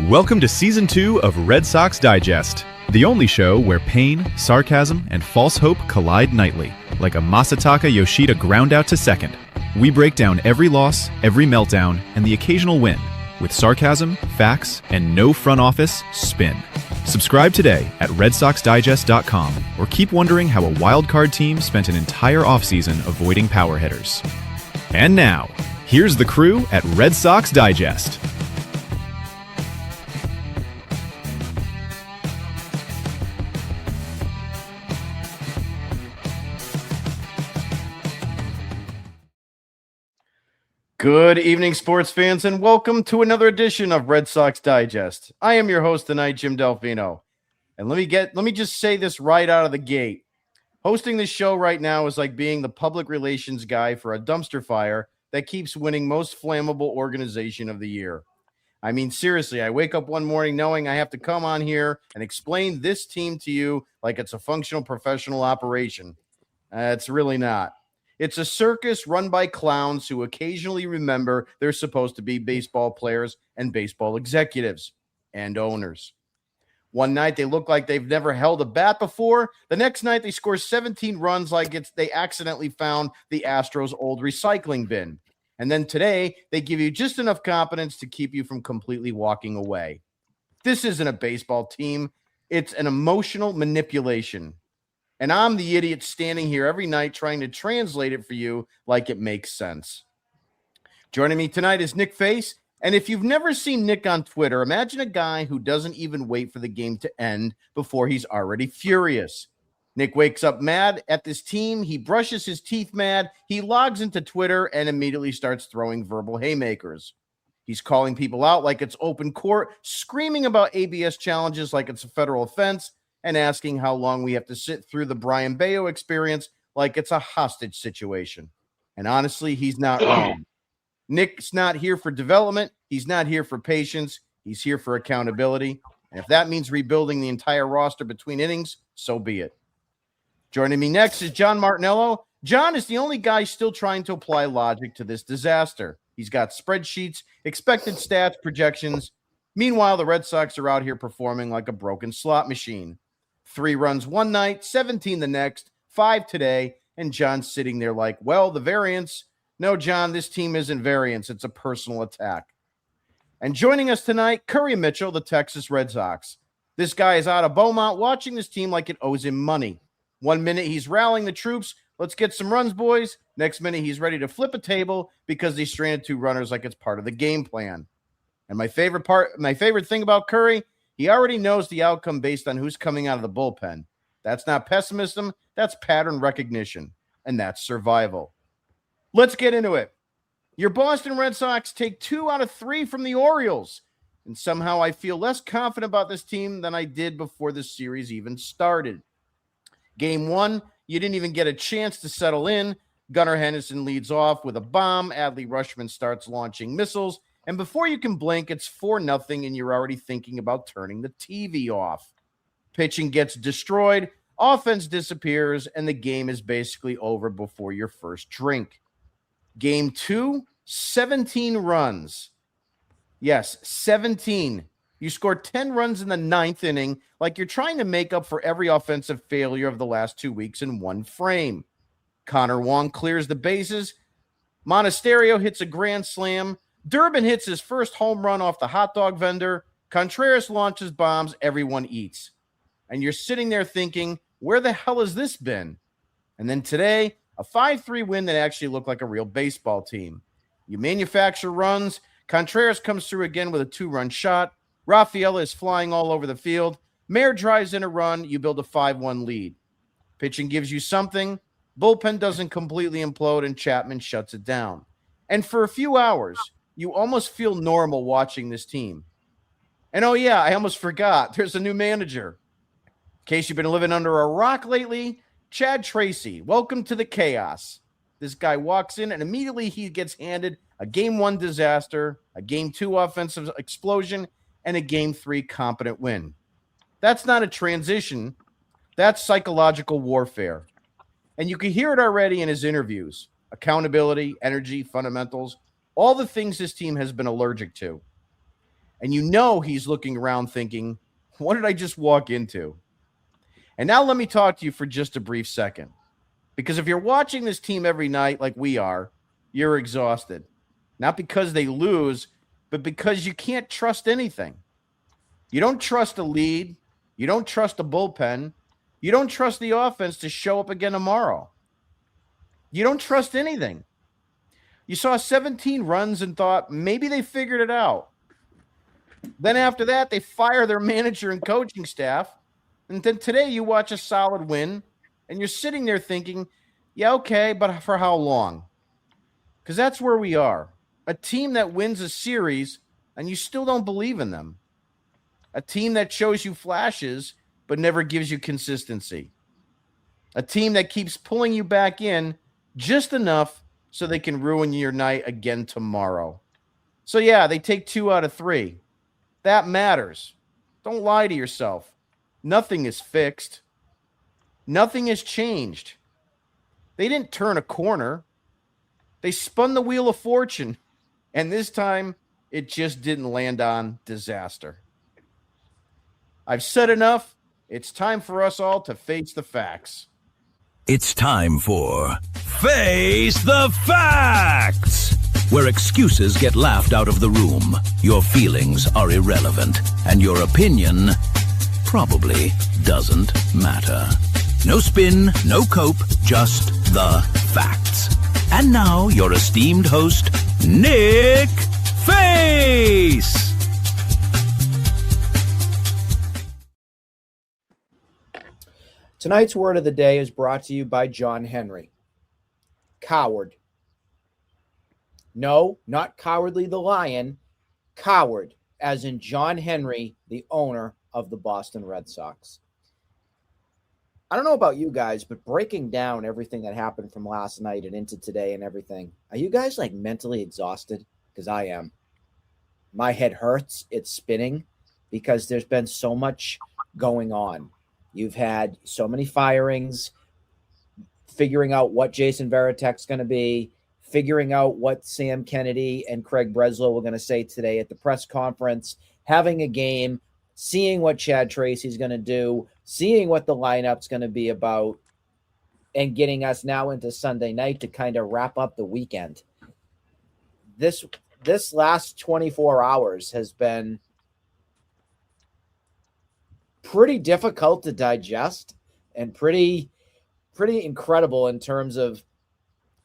Welcome to Season 2 of Red Sox Digest, the only show where pain, sarcasm, and false hope collide nightly, like a Masataka Yoshida ground out to second. We break down every loss, every meltdown, and the occasional win, with sarcasm, facts, and no front office spin. Subscribe today at RedSoxDigest.com, or keep wondering how a wildcard team spent an entire offseason avoiding power hitters. And now, here's the crew at Red Sox Digest. Good evening, sports fans, and welcome to another edition of Red Sox Digest. I am your host tonight, Jim Delfino. And let me just say this right out of the gate. Hosting this show right now is like being the public relations guy for a dumpster fire that keeps winning most flammable organization of the year. I mean, seriously, I wake up one morning knowing I have to come on here and explain this team to you like it's a functional professional operation. It's really not. It's a circus run by clowns who occasionally remember they're supposed to be baseball players and baseball executives and owners. One night they look like they've never held a bat before. The next night they score 17 runs like they accidentally found the Astros' old recycling bin. And then today they give you just enough confidence to keep you from completely walking away. This isn't a baseball team. It's an emotional manipulation. And I'm the idiot standing here every night trying to translate it for you like it makes sense. Joining me tonight is Nick Face. And if you've never seen Nick on Twitter, imagine a guy who doesn't even wait for the game to end before he's already furious. Nick wakes up mad at this team. He brushes his teeth mad. He logs into Twitter and immediately starts throwing verbal haymakers. He's calling people out like it's open court, screaming about ABS challenges like it's a federal offense, and asking how long we have to sit through the Brian Bayo experience like it's a hostage situation. And honestly, he's not wrong. Nick's not here for development. He's not here for patience. He's here for accountability. And if that means rebuilding the entire roster between innings, so be it. Joining me next is John Martinello. John is the only guy still trying to apply logic to this disaster. He's got spreadsheets, expected stats, projections. Meanwhile, the Red Sox are out here performing like a broken slot machine. 3 runs one night, 17 the next, 5 today, and John's sitting there like, well, the variance. No, John, this team isn't variance. It's a personal attack. And joining us tonight, Curry Mitchell, the Texas Red Sox. This guy is out of Beaumont watching this team like it owes him money. 1 minute he's rallying the troops. Let's get some runs, boys. Next minute he's ready to flip a table because he stranded 2 runners like it's part of the game plan. And my favorite thing about Curry, he already knows the outcome based on who's coming out of the bullpen. That's not pessimism. That's pattern recognition. And that's survival. Let's get into it. Your Boston Red Sox take 2 out of 3 from the Orioles. And somehow I feel less confident about this team than I did before the series even started. Game 1, you didn't even get a chance to settle in. Gunnar Henderson leads off with a bomb. Adley Rutschman starts launching missiles. And before you can blink, it's 4-0, and you're already thinking about turning the TV off. Pitching gets destroyed, offense disappears, and the game is basically over before your first drink. Game 2, 17 runs. Yes, 17. You scored 10 runs in the 9th inning, like you're trying to make up for every offensive failure of the last 2 weeks in one frame. Connor Wong clears the bases. Monasterio hits a grand slam. Durbin hits his first home run off the hot dog vendor. Contreras launches bombs everyone eats. And you're sitting there thinking, where the hell has this been? And then today, a 5-3 win that actually looked like a real baseball team. You manufacture runs. Contreras comes through again with a 2-run shot. Rafaela is flying all over the field. Mayer drives in a run. You build a 5-1 lead. Pitching gives you something. Bullpen doesn't completely implode, and Chapman shuts it down. And for a few hours, you almost feel normal watching this team. And oh yeah, I almost forgot. There's a new manager. In case you've been living under a rock lately, Chad Tracy. Welcome to the chaos. This guy walks in and immediately he gets handed a Game 1 disaster, a Game 2 offensive explosion, and a Game 3 competent win. That's not a transition. That's psychological warfare. And you can hear it already in his interviews. Accountability, energy, fundamentals, all the things this team has been allergic to. And you know he's looking around thinking, what did I just walk into? And now let me talk to you for just a brief second. Because if you're watching this team every night like we are, you're exhausted. Not because they lose, but because you can't trust anything. You don't trust a lead. You don't trust a bullpen. You don't trust the offense to show up again tomorrow. You don't trust anything. You saw 17 runs and thought maybe they figured it out. Then after that, they fire their manager and coaching staff. And then today you watch a solid win, and you're sitting there thinking, yeah, okay, but for how long? Because that's where we are. A team that wins a series, and you still don't believe in them. A team that shows you flashes, but never gives you consistency. A team that keeps pulling you back in just enough so they can ruin your night again tomorrow. So, yeah, they take 2 out of 3. That matters. Don't lie to yourself. Nothing is fixed. Nothing has changed. They didn't turn a corner. They spun the wheel of fortune, and this time it just didn't land on disaster. I've said enough. It's time for us all to face the facts. It's time for Face the Facts, where excuses get laughed out of the room, your feelings are irrelevant, and your opinion probably doesn't matter. No spin, no cope, just the facts. And now, your esteemed host, Nick Face. Tonight's word of the day is brought to you by John Henry. Coward. No, not Cowardly the Lion. Coward, as in John Henry, the owner of the Boston Red Sox. I don't know about you guys, but breaking down everything that happened from last night and into today and everything, are you guys like mentally exhausted? Because I am. My head hurts. It's spinning because there's been so much going on. You've had so many firings, figuring out what Jason Varitek's going to be, figuring out what Sam Kennedy and Craig Breslow were going to say today at the press conference, having a game, seeing what Chad Tracy's going to do, seeing what the lineup's going to be about, and getting us now into Sunday night to kind of wrap up the weekend. This last 24 hours has been pretty difficult to digest and pretty incredible in terms of,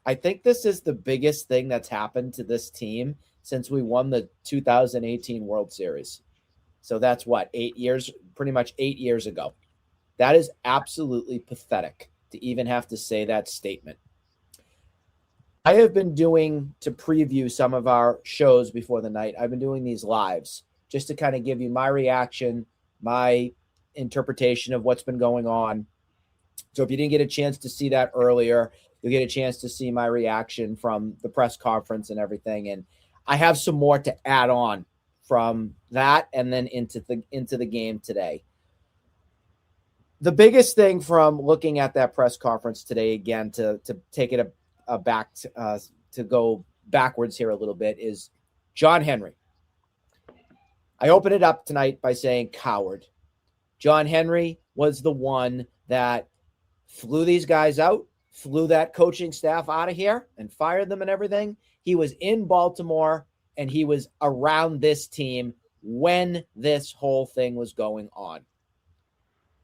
I think this is the biggest thing that's happened to this team since we won the 2018 World Series. So that's what, 8 years, pretty much 8 years ago. That is absolutely pathetic to even have to say that statement. I have been doing, to preview some of our shows before the night, I've been doing these lives just to kind of give you my reaction, my interpretation of what's been going on. So if you didn't get a chance to see that earlier, you'll get a chance to see my reaction from the press conference and everything. And I have some more to add on from that and then into the game today. The biggest thing from looking at that press conference today, again, to take it back to go backwards here a little bit, is John Henry. I open it up tonight by saying coward. John Henry was the one that flew these guys out, flew that coaching staff out of here and fired them and everything. He was in Baltimore and he was around this team when this whole thing was going on.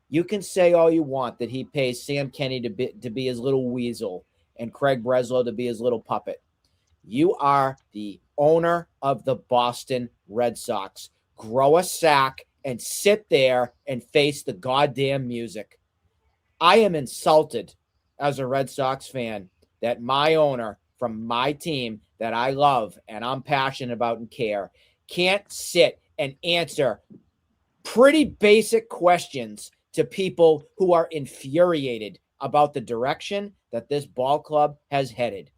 You can say all you want that he pays Sam Kennedy to be his little weasel and Craig Breslow to be his little puppet. You are the owner of the Boston Red Sox. Grow a sack and sit there and face the goddamn music. I am insulted as a Red Sox fan that my owner from my team that I love and I'm passionate about and care can't sit and answer pretty basic questions to people who are infuriated about the direction that this ball club has headed.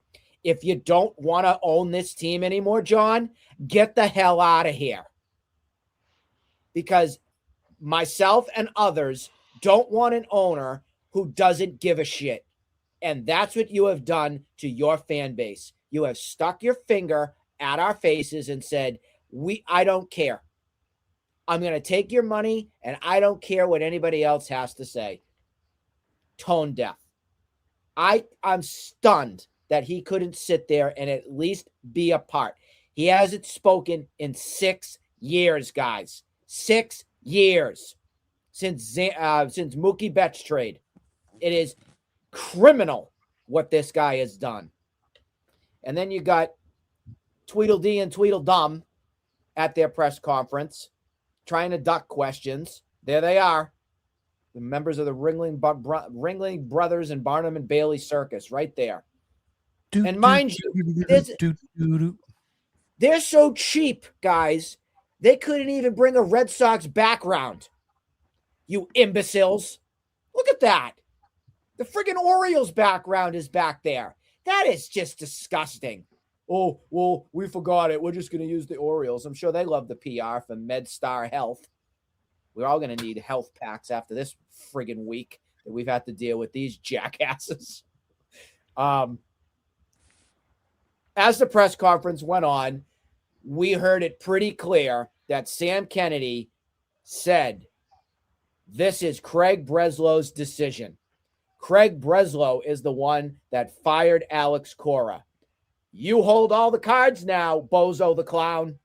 If you don't want to own this team anymore, John, get the hell out of here. Because myself and others don't want an owner who doesn't give a shit. And that's what you have done to your fan base. You have stuck your finger at our faces and said, I don't care. I'm going to take your money, and I don't care what anybody else has to say. Tone deaf. I'm stunned that he couldn't sit there and at least be a part. He hasn't spoken in 6 years, guys. 6 years since Mookie Betts trade. It is criminal what this guy has done. And then you got Tweedledee and Tweedledum at their press conference trying to duck questions. There they are. The members of the Ringling Brothers and Barnum and Bailey Circus right there. And mind you, they're so cheap, guys. They couldn't even bring a Red Sox background. You imbeciles. Look at that. The friggin' Orioles background is back there. That is just disgusting. Oh, well, we forgot it. We're just going to use the Orioles. I'm sure they love the PR for MedStar Health. We're all going to need health packs after this friggin' week that we've had to deal with these jackasses. As the press conference went on, we heard it pretty clear that Sam Kennedy said, this is Craig Breslow's decision. Craig Breslow is the one that fired Alex Cora. You hold all the cards now, Bozo the Clown,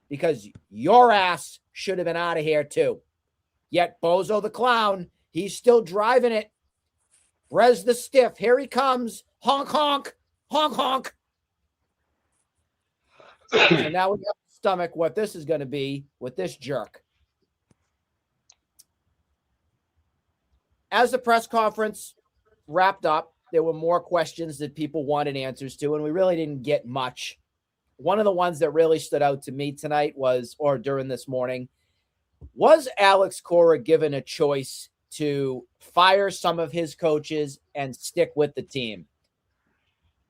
because your ass should have been out of here too. Yet Bozo the Clown, he's still driving it. Brez the Stiff, here he comes. Honk, honk, honk, honk. And now we have to stomach what this is going to be with this jerk. As the press conference wrapped up, there were more questions that people wanted answers to, and we really didn't get much. One of the ones that really stood out to me tonight during this morning, was Alex Cora given a choice to fire some of his coaches and stick with the team?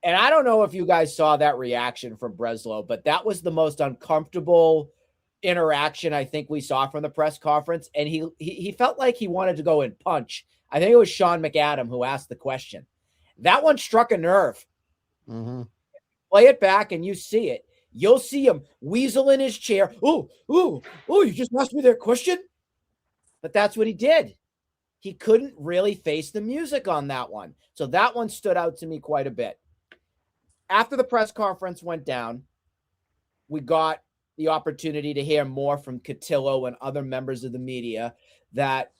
And I don't know if you guys saw that reaction from Breslow, but that was the most uncomfortable interaction I think we saw from the press conference. And he felt like he wanted to go and punch. I think it was Sean McAdam who asked the question. That one struck a nerve. Mm-hmm. Play it back and you see it. You'll see him weasel in his chair. Oh, you just asked me that question? But that's what he did. He couldn't really face the music on that one. So that one stood out to me quite a bit. After the press conference went down, we got the opportunity to hear more from Cotillo and other members of the media that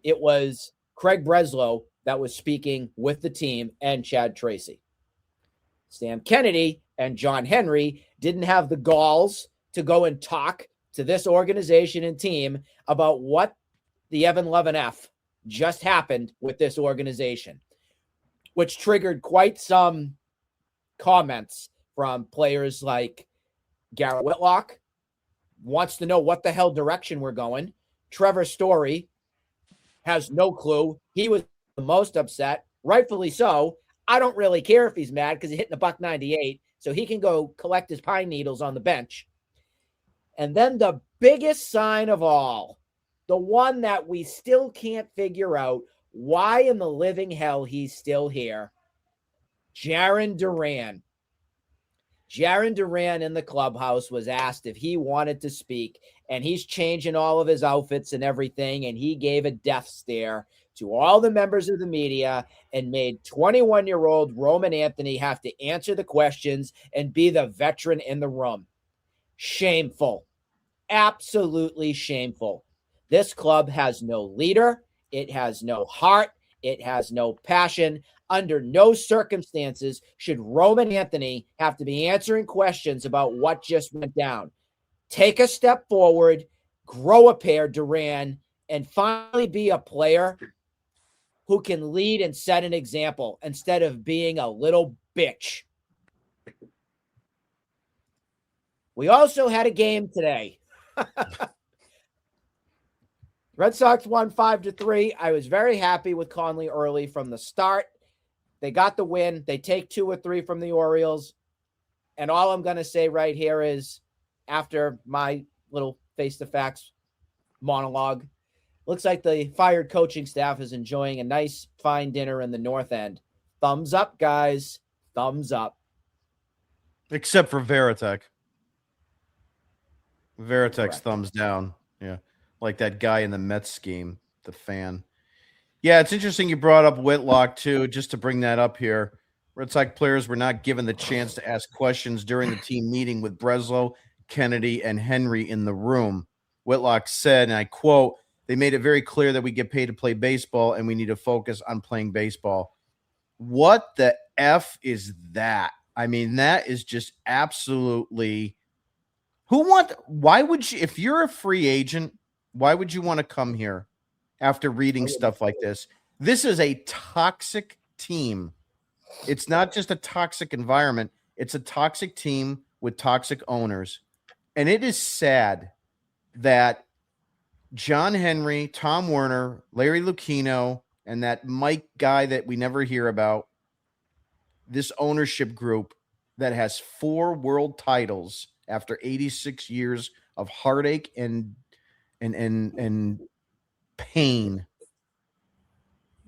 it was Craig Breslow that was speaking with the team and Chad Tracy. Sam Kennedy and John Henry didn't have the galls to go and talk to this organization and team about what the Evan Levin F just happened with this organization, which triggered quite some comments from players like Garrett Whitlock, wants to know what the hell direction we're going. Trevor Story has no clue. He was the most upset, rightfully so. I don't really care if he's mad because he's hitting $1.98, so he can go collect his pine needles on the bench. And then the biggest sign of all, the one that we still can't figure out why in the living hell he's still here, Jarren Duran. Jarren Duran in the clubhouse was asked if he wanted to speak, and he's changing all of his outfits and everything, and he gave a death stare to all the members of the media and made 21-year-old Roman Anthony have to answer the questions and be the veteran in the room. Shameful. Absolutely shameful. This club has no leader. It has no heart. It has no passion. Under no circumstances should Roman Anthony have to be answering questions about what just went down. Take a step forward, grow a pair, Duran, and finally be a player who can lead and set an example instead of being a little bitch. We also had a game today. Red Sox won 5-3. I was very happy with Conley early from the start. They got the win. They take 2 or 3 from the Orioles. And all I'm going to say right here is, after my little face-to-facts monologue, looks like the fired coaching staff is enjoying a nice, fine dinner in the North End. Thumbs up, guys. Thumbs up. Except for Veritek. Veritex Correct. thumbs down. Yeah. Like that guy in the Mets scheme, the fan. Yeah, it's interesting you brought up Whitlock, too, just to bring that up here. Red Sox players were not given the chance to ask questions during the team meeting with Breslow, Kennedy, and Henry in the room. Whitlock said, and I quote, "They made it very clear that we get paid to play baseball and we need to focus on playing baseball." What the F is that? I mean, that is just absolutely why would you, if you're a free agent, why would you want to come here after reading stuff like this? This is a toxic team. It's not just a toxic environment, it's a toxic team with toxic owners. And it is sad that John Henry, Tom Werner, Larry Lucchino, and that Mike guy that we never hear about, this ownership group that has 4 world titles after 86 years of heartache and pain,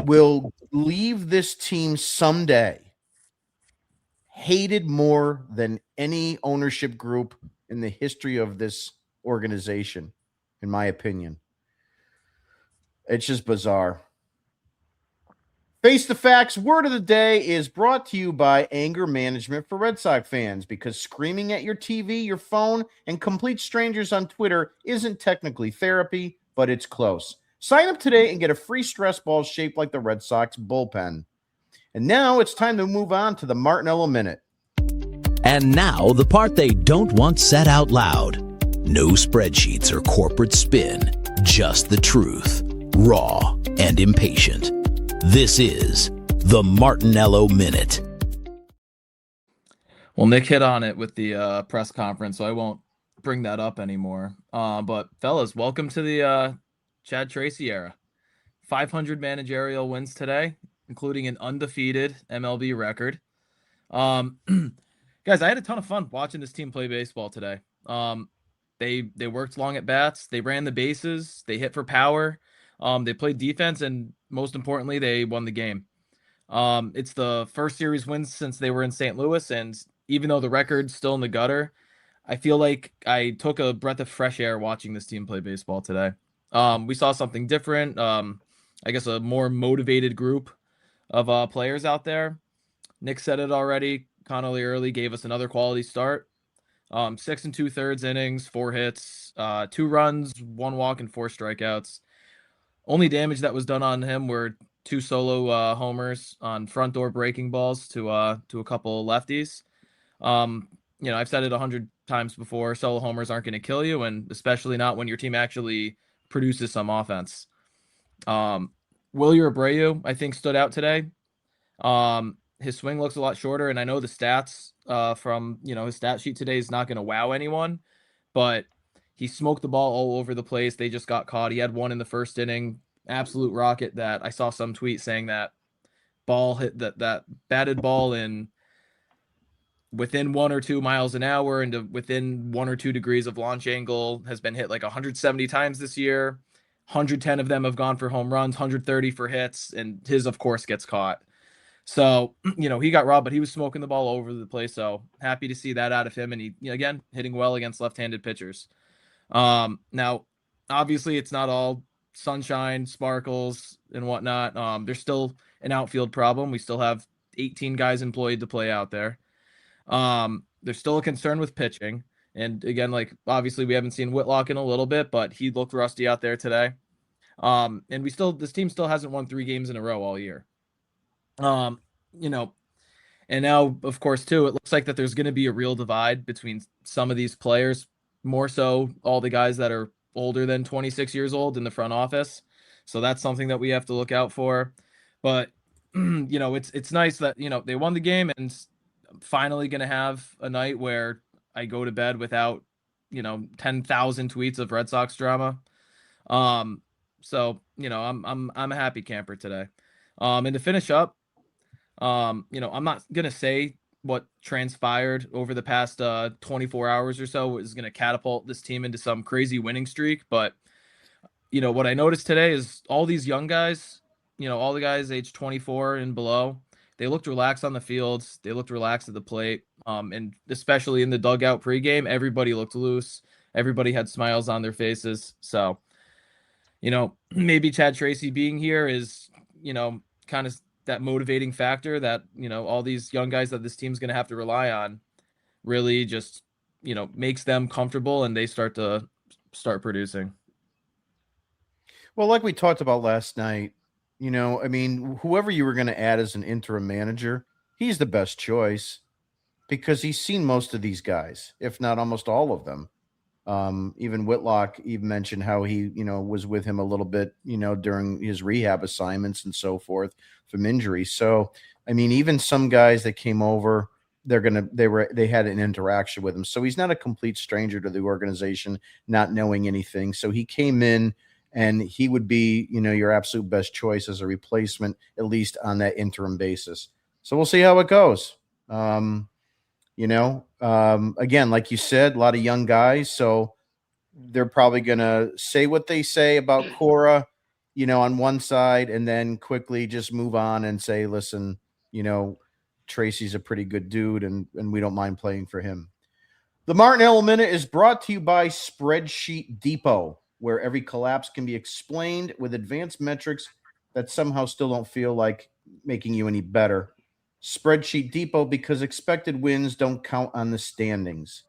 will leave this team someday hated more than any ownership group in the history of this organization, in my opinion. It's just bizarre. Face the Facts word of the day is brought to you by Anger Management for Red Sox fans, because screaming at your TV, your phone, and complete strangers on Twitter isn't technically therapy, but it's close. Sign up today and get a free stress ball shaped like the Red Sox bullpen. And now it's time to move on to the Martinello Minute. And now the part they don't want said out loud. No spreadsheets or corporate spin, just the truth, raw and impatient. This is the Martinello Minute. Well, Nick hit on it with the press conference, so I won't bring that up anymore. But fellas, welcome to the Chad Tracy era. 500 managerial wins today, including an undefeated MLB record. Guys, I had a ton of fun watching this team play baseball today. They worked long at bats, they ran the bases, they hit for power, they played defense, and most importantly, they won the game. It's the first series win since they were in St. Louis, and even though the record's still in the gutter, I feel like I took a breath of fresh air watching this team play baseball today. We saw something different. I guess a more motivated group of players out there. Nick said it already. Connolly early gave us another quality start. 6 2/3 innings, 4 hits, 2 runs, 1 walk, and 4 strikeouts. Only damage that was done on him were 2 solo homers on front door breaking balls to a couple of lefties. I've said it 100 times before, solo homers aren't going to kill you, and especially not when your team actually produces some offense. Wilyer Abreu, I think, stood out today. His swing looks a lot shorter, and I know the stats from his stat sheet today is not going to wow anyone, but he smoked the ball all over the place. They just got caught. He had 1 in the first inning, absolute rocket that I saw some tweet saying that ball hit that batted ball in within 1 or 2 miles an hour and within 1 or 2 degrees of launch angle, has been hit like 170 times this year. 110 of them have gone for home runs, 130 for hits, and his, of course, gets caught. So, he got robbed, but he was smoking the ball all over the place. So happy to see that out of him. And he, again, hitting well against left-handed pitchers. Now, obviously, it's not all sunshine, sparkles, and whatnot. There's still an outfield problem. We still have 18 guys employed to play out there. There's still a concern with pitching. And again, obviously we haven't seen Whitlock in a little bit, but he looked rusty out there today. And this team still hasn't won 3 games in a row all year. And now, of course, too, it looks like that there's going to be a real divide between some of these players, more so all the guys that are older than 26 years old in the front office. So that's something that we have to look out for. But, it's nice that, they won the game, and I'm finally going to have a night where I go to bed without, 10,000 tweets of Red Sox drama. So, I'm a happy camper today. And to finish up, I'm not going to say what transpired over the past 24 hours or so is going to catapult this team into some crazy winning streak. But, what I noticed today is all these young guys, all the guys age 24 and below, they looked relaxed on the field. They looked relaxed at the plate. And especially in the dugout pregame, everybody looked loose. Everybody had smiles on their faces. So, maybe Chad Tracy being here is, kind of that motivating factor that, all these young guys that this team's going to have to rely on really just, makes them comfortable and they start producing. Well, like we talked about last night, whoever you were going to add as an interim manager, he's the best choice because he's seen most of these guys, if not almost all of them. Even Whitlock even mentioned how he, was with him a little bit, during his rehab assignments and so forth from injuries. So, even some guys that came over, they had an interaction with him. So he's not a complete stranger to the organization, not knowing anything. So he came in and he would be, your absolute best choice as a replacement, at least on that interim basis. So we'll see how it goes. Again, like you said, a lot of young guys. So they're probably going to say what they say about Cora, on one side, and then quickly just move on and say, listen, Tracy's a pretty good dude and we don't mind playing for him. The Martinello Minute is brought to you by Spreadsheet Depot, where every collapse can be explained with advanced metrics that somehow still don't feel like making you any better. Spreadsheet Depot, because expected wins don't count on the standings.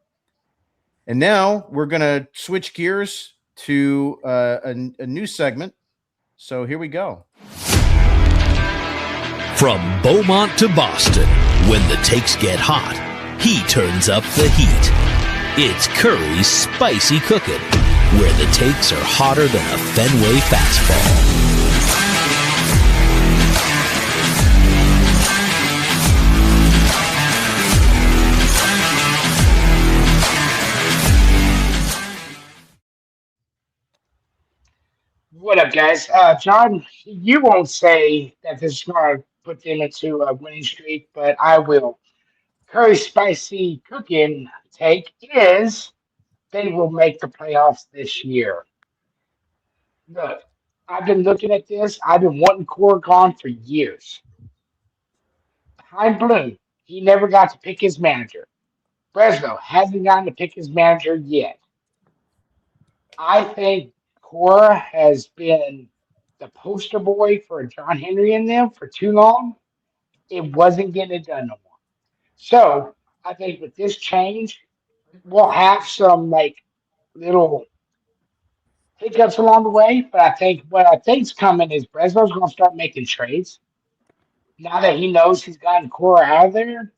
And now we're going to switch gears to a new segment. So here we go. From Beaumont to Boston, when the takes get hot, he turns up the heat. It's Curry's Spicy Cookin', where the takes are hotter than a Fenway fastball. What up, guys? John, you won't say that this is going to put them into a winning streak, but I will. Curry Spicy Cooking take is they will make the playoffs this year. Look, I've been looking at this. I've been wanting Core gone for years. Hein Bloom, he never got to pick his manager. Breslow hasn't gotten to pick his manager yet. I think Cora has been the poster boy for John Henry and them for too long. It wasn't getting it done no more. So I think with this change, we'll have some little hiccups along the way. But I think what I think's coming is Breslow's going to start making trades. Now that he knows he's gotten Cora out of there,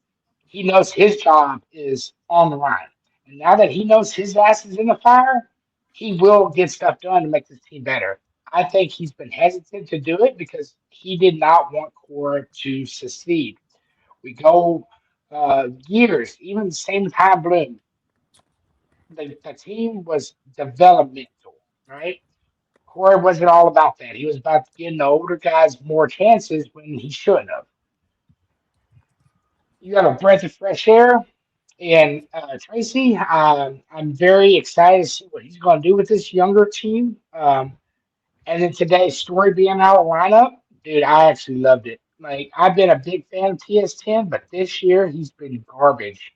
he knows his job is on the line. And now that he knows his ass is in the fire, he will get stuff done to make this team better. I think he's been hesitant to do it because he did not want Cora to succeed. We go years, even the same time Bloom. The team was developmental, right? Cora wasn't all about that. He was about getting the older guys more chances when he shouldn't have. You got a breath of fresh air. And Tracy, I'm very excited to see what he's going to do with this younger team. And then today's story being out of lineup, dude, I actually loved it. I've been a big fan of TS10, but this year he's been garbage.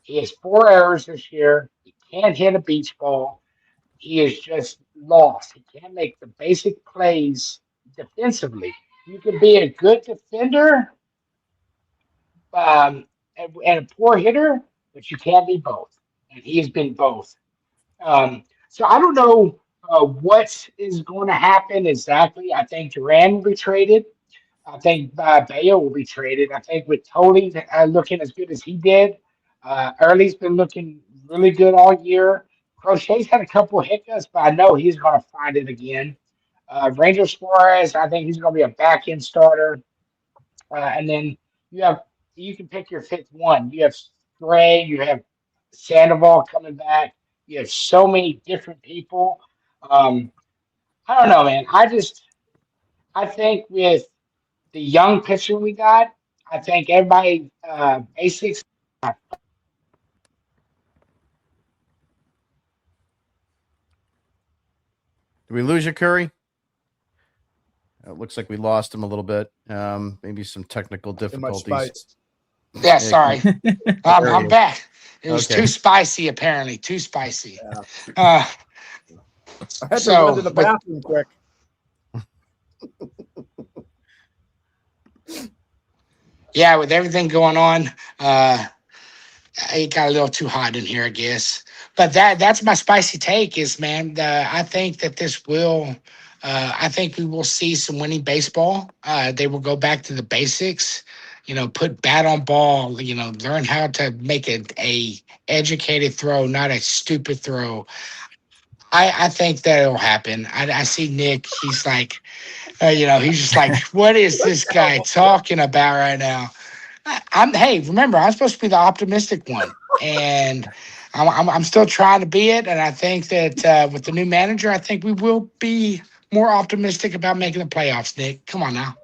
He has 4 errors this year. He can't hit a beach ball. He is just lost. He can't make the basic plays defensively. You can be a good defender and a poor hitter, but you can't be both. And he has been both. So I don't know what is going to happen exactly. I think Duran will be traded. I think Bayo will be traded. I think with Tony looking as good as he did, Early's been looking really good all year. Crochet's had a couple of hiccups, but I know he's going to find it again. Ranger Suarez, I think he's going to be a back-end starter. And then you can pick your fifth one. You have Gray, you have Sandoval coming back. You have so many different people. I don't know, man. I think with the young pitcher we got, I think everybody A6. Did we lose you, Curry? It looks like we lost him a little bit. Maybe some technical difficulties. Yeah, sorry. I'm back. It was Okay. too spicy, apparently. Too spicy. I had to run to the but bathroom quick. yeah, with everything going on, it got a little too hot in here, I guess. But that's my spicy take is, man, I think that this will, I think we will see some winning baseball. They will go back to the basics, put bat on ball, learn how to make a educated throw, not a stupid throw. I think that it'll happen. I see Nick. He's like, he's just like, what is this guy talking about right now? Hey, remember, I'm supposed to be the optimistic one, and I'm still trying to be it. And I think that with the new manager, I think we will be more optimistic about making the playoffs. Nick, come on now.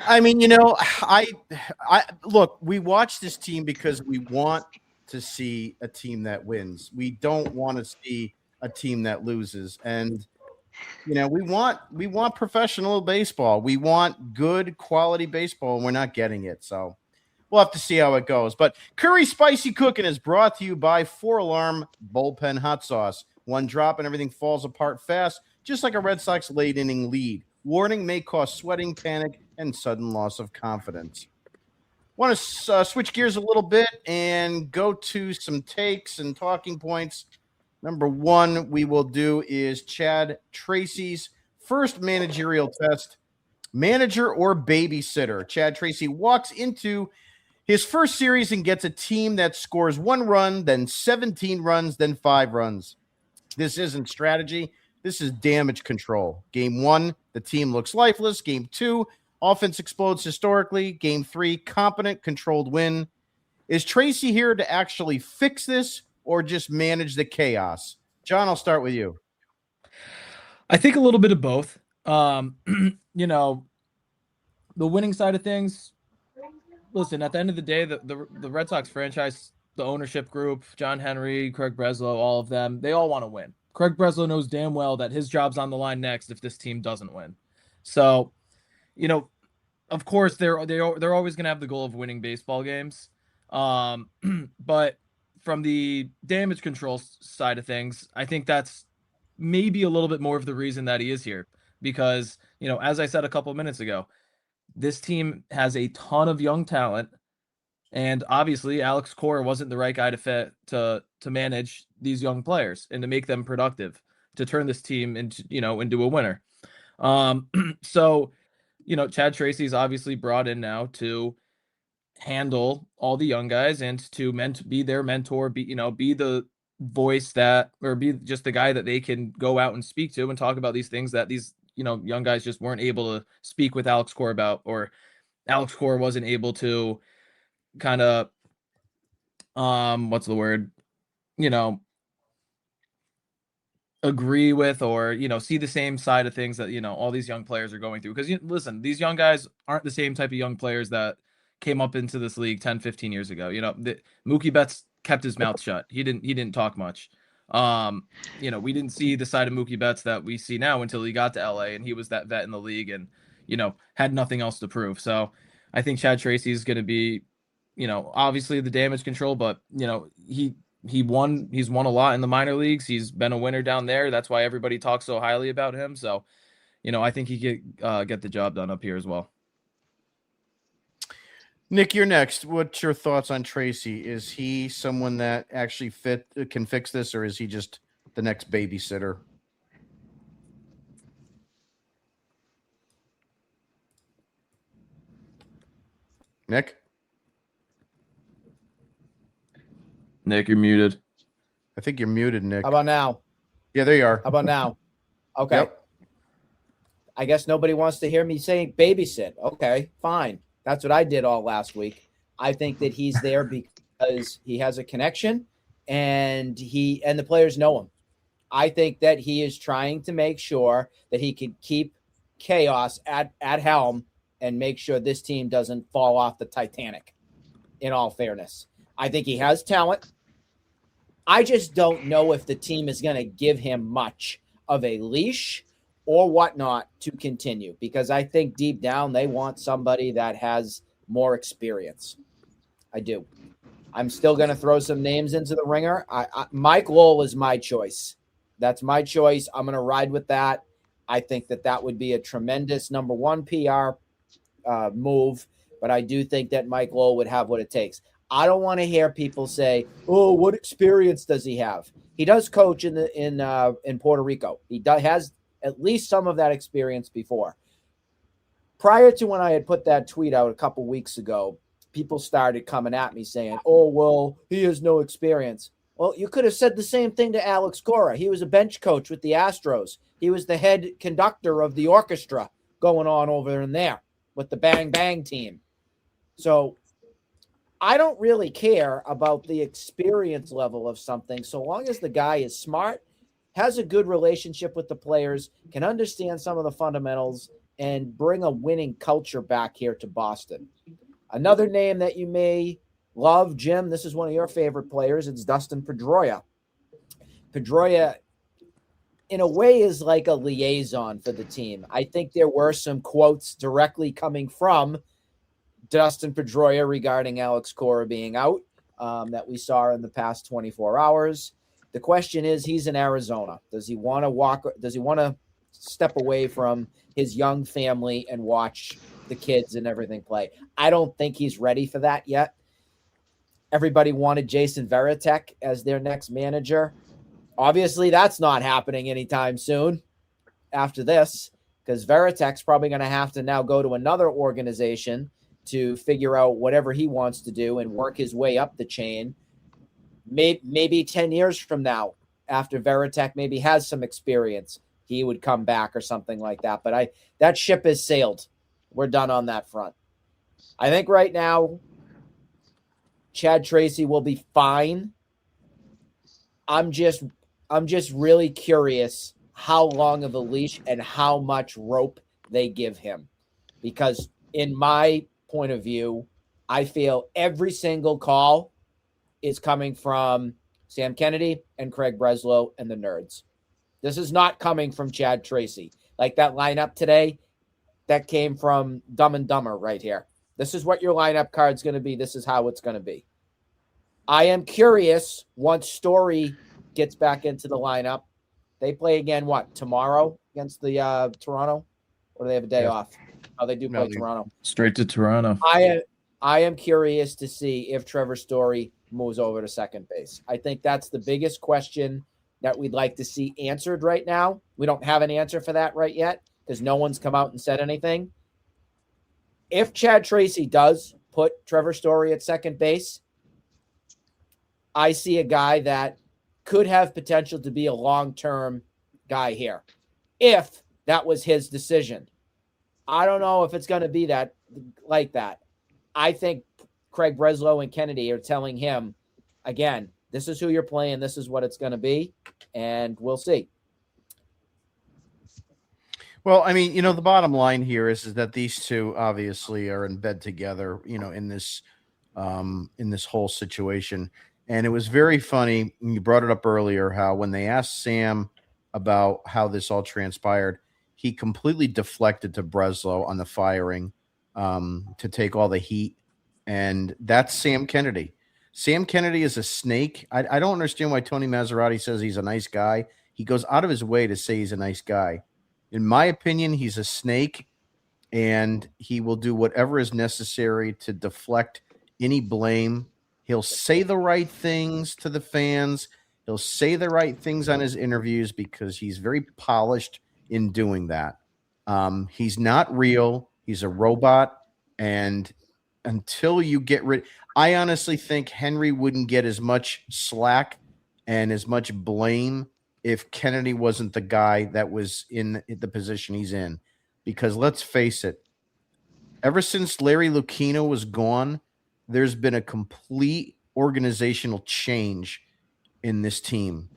I mean, I look, we watch this team because we want to see a team that wins. We don't want to see a team that loses. And we want professional baseball. We want good quality baseball, and we're not getting it. So we'll have to see how it goes. But Curry Spicy Cookin is brought to you by 4-Alarm Bullpen Hot Sauce. One drop and everything falls apart fast, just like a Red Sox late inning lead. Warning may cause sweating, panic, and sudden loss of confidence. Want to switch gears a little bit and go to some takes and talking points. Number one we will do is Chad Tracy's first managerial test, manager or babysitter. Chad Tracy walks into his first series and gets a team that scores 1 run, then 17 runs, then 5 runs. This isn't strategy. This is damage control. Game 1, the team looks lifeless. Game 2, offense explodes historically. Game 3, competent, controlled win. Is Tracy here to actually fix this or just manage the chaos? John, I'll start with you. I think a little bit of both. The winning side of things, listen, at the end of the day, the Red Sox franchise, the ownership group, John Henry, Craig Breslow, all of them, they all want to win. Craig Breslow knows damn well that his job's on the line next if this team doesn't win. So, of course, they're always going to have the goal of winning baseball games. But from the damage control side of things, I think that's maybe a little bit more of the reason that he is here. Because, as I said a couple of minutes ago, this team has a ton of young talent. And obviously, Alex Cora wasn't the right guy to manage these young players and to make them productive, to turn this team into a winner. So, Chad Tracy's obviously brought in now to handle all the young guys and to be their mentor, be the voice or be just the guy that they can go out and speak to and talk about these things that these, young guys just weren't able to speak with Alex Cora about, or Alex Cora wasn't able to kind of, what's the word, agree with, or, see the same side of things that, all these young players are going through. Because listen, these young guys aren't the same type of young players that came up into this league 10, 15 years ago. Mookie Betts kept his mouth shut. He didn't talk much. We didn't see the side of Mookie Betts that we see now until he got to LA and he was that vet in the league and, had nothing else to prove. So I think Chad Tracy is going to be, obviously the damage control, but he's won a lot in the minor leagues. He's been a winner down there. That's why everybody talks so highly about him. So, I think he could get the job done up here as well. Nick, you're next. What's your thoughts on Tracy? Is he someone that actually can fix this, or is he just the next babysitter? Nick, you're muted. I think you're muted, Nick. How about now? Yeah, there you are. How about now? Okay. Yep. I guess nobody wants to hear me saying babysit. Okay, fine. That's what I did all last week. I think that he's there because he has a connection and the players know him. I think that he is trying to make sure that he can keep chaos at helm and make sure this team doesn't fall off the Titanic, in all fairness. I think he has talent. I just don't know if the team is going to give him much of a leash or whatnot to continue, because I think deep down they want somebody that has more experience. I do. I'm still going to throw some names into the ringer. Mike Lowell is my choice. That's my choice. I'm going to ride with that. I think that would be a tremendous number one PR move, but I do think that Mike Lowell would have what it takes. I don't want to hear people say, "Oh, what experience does he have?" He does coach in Puerto Rico. He has at least some of that experience before. Prior to when I had put that tweet out a couple weeks ago, people started coming at me saying, "Oh, well, he has no experience." Well, you could have said the same thing to Alex Cora. He was a bench coach with the Astros. He was the head conductor of the orchestra going on over in there with the Bang Bang team. So I don't really care about the experience level of something so long as the guy is smart, has a good relationship with the players, can understand some of the fundamentals, and bring a winning culture back here to Boston. Another name that you may love, Jim, this is one of your favorite players. It's Dustin Pedroia. Pedroia, in a way, is like a liaison for the team. I think there were some quotes directly coming from Dustin Pedroia regarding Alex Cora being out that we saw in the past 24 hours. The question is, he's in Arizona. Does he want to walk? Does he want to step away from his young family and watch the kids and everything play? I don't think he's ready for that yet. Everybody wanted Jason Varitek as their next manager. Obviously, that's not happening anytime soon after this, because Varitek's probably going to have to now go to another organization to figure out whatever he wants to do and work his way up the chain. Maybe 10 years from now, after Varitek maybe has some experience, he would come back or something like that. But that ship has sailed. We're done on that front. I think right now, Chad Tracy will be fine. I'm just really curious how long of a leash and how much rope they give him. Because in my point of view, I feel every single call is coming from Sam Kennedy and Craig Breslow and the nerds. This is not coming from Chad Tracy. Like that lineup today, that came from Dumb and Dumber right here. This is what your lineup card's going to be. This is how it's going to be. I am curious once Story gets back into the lineup. They play again, tomorrow against the Toronto? Or do they have a day off? Oh, they do play Toronto. Straight to Toronto. I am curious to see if Trevor Story moves over to second base. I think that's the biggest question that we'd like to see answered right now. We don't have an answer for that right yet because no one's come out and said anything. If Chad Tracy does put Trevor Story at second base, I see a guy that could have potential to be a long-term guy here if that was his decision. I don't know if it's going to be that like that. I think Craig Breslow and Kennedy are telling him, again, this is who you're playing. This is what it's going to be. And we'll see. Well, I mean, the bottom line here is that these two obviously are in bed together, in this whole situation. And it was very funny. You brought it up earlier, how when they asked Sam about how this all transpired, he completely deflected to Breslow on the firing to take all the heat. And that's Sam Kennedy. Sam Kennedy is a snake. I don't understand why Tony Maserati says he's a nice guy. He goes out of his way to say he's a nice guy. In my opinion, he's a snake, and he will do whatever is necessary to deflect any blame. He'll say the right things to the fans. He'll say the right things on his interviews because he's very polished in doing that. He's not real. He's a robot. And until you get rid, I honestly think Henry wouldn't get as much slack and as much blame if Kennedy wasn't the guy that was in the position he's in. Because let's face it, ever since Larry Lucchino was gone, there's been a complete organizational change in this team.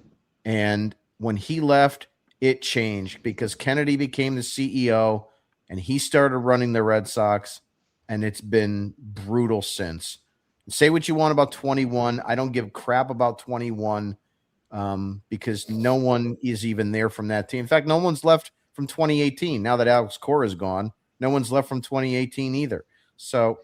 And when he left, it changed because Kennedy became the CEO and he started running the Red Sox, and it's been brutal since. Say what you want about 21. I don't give crap about 21 because no one is even there from that team. In fact, no one's left from 2018. Now that Alex Cora is gone, no one's left from 2018 either. So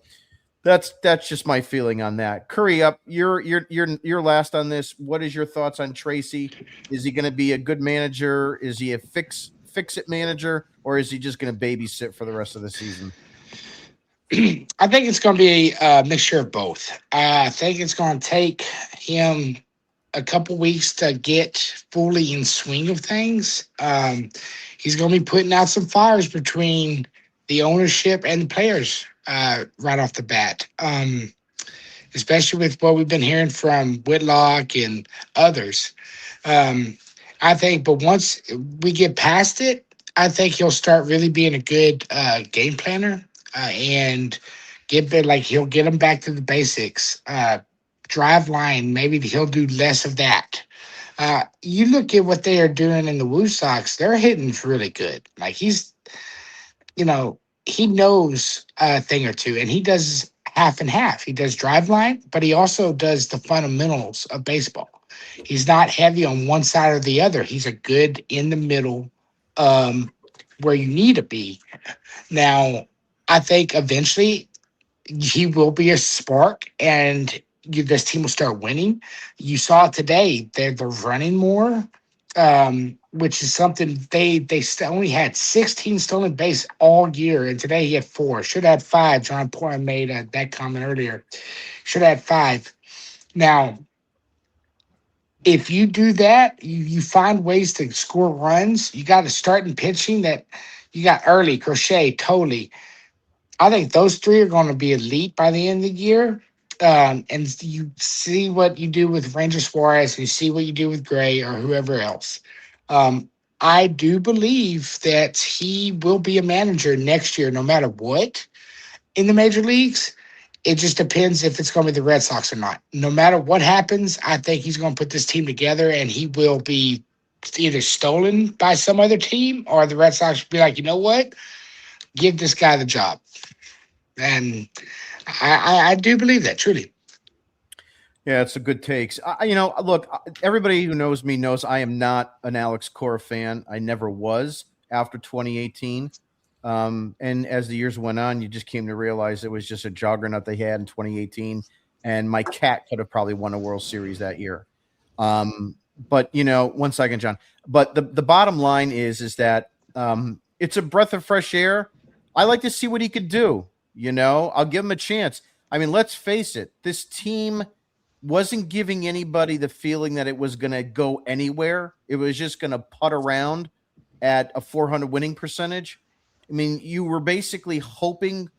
That's just my feeling on that. Curry up, you're last on this. What is your thoughts on Tracy? Is he going to be a good manager? Is he a fix it manager, or is he just going to babysit for the rest of the season? I think it's going to be a mixture of both. I think it's going to take him a couple weeks to get fully in swing of things. He's going to be putting out some fires between the ownership and the players right off the bat, especially with what we've been hearing from Whitlock and others. I think, but once we get past it, I think he'll start really being a good game planner and he'll get them back to the basics. Drive line, maybe he'll do less of that. You look at what they are doing in the Woo Sox, they're hitting really good. Like he knows a thing or two, and he does half and half. He does drive line, but he also does the fundamentals of baseball. He's not heavy on one side or the other. He's a good in the middle, where you need to be. Now, I think eventually he will be a spark, and this team will start winning. You saw it today; they're running more, which is something they only had 16 stolen base all year, and today he had 4. Should have had 5. John Portman made that comment earlier. Should have had 5. Now, if you do that, you find ways to score runs. You got to start in pitching that you got early, Crochet, Tolley. I think those 3 are going to be elite by the end of the year. And you see what you do with Ranger Suarez, and you see what you do with Gray or whoever else. I do believe that he will be a manager next year, no matter what, in the major leagues. It just depends if it's going to be the Red Sox or not. No matter what happens, I think he's going to put this team together, and he will be either stolen by some other team, or the Red Sox will be like, you know what? Give this guy the job. And I do believe that, truly. Yeah, it's a good takes. Look, everybody who knows me knows I am not an Alex Cora fan. I never was after 2018. And as the years went on, you just came to realize it was just a juggernaut they had in 2018. And my cat could have probably won a World Series that year. But, 1 second, John. But the bottom line is that it's a breath of fresh air. I like to see what he could do. I'll give him a chance. I mean, let's face it. This team wasn't giving anybody the feeling that it was going to go anywhere. It was just going to putt around at a 400 winning percentage. I mean, you were basically hoping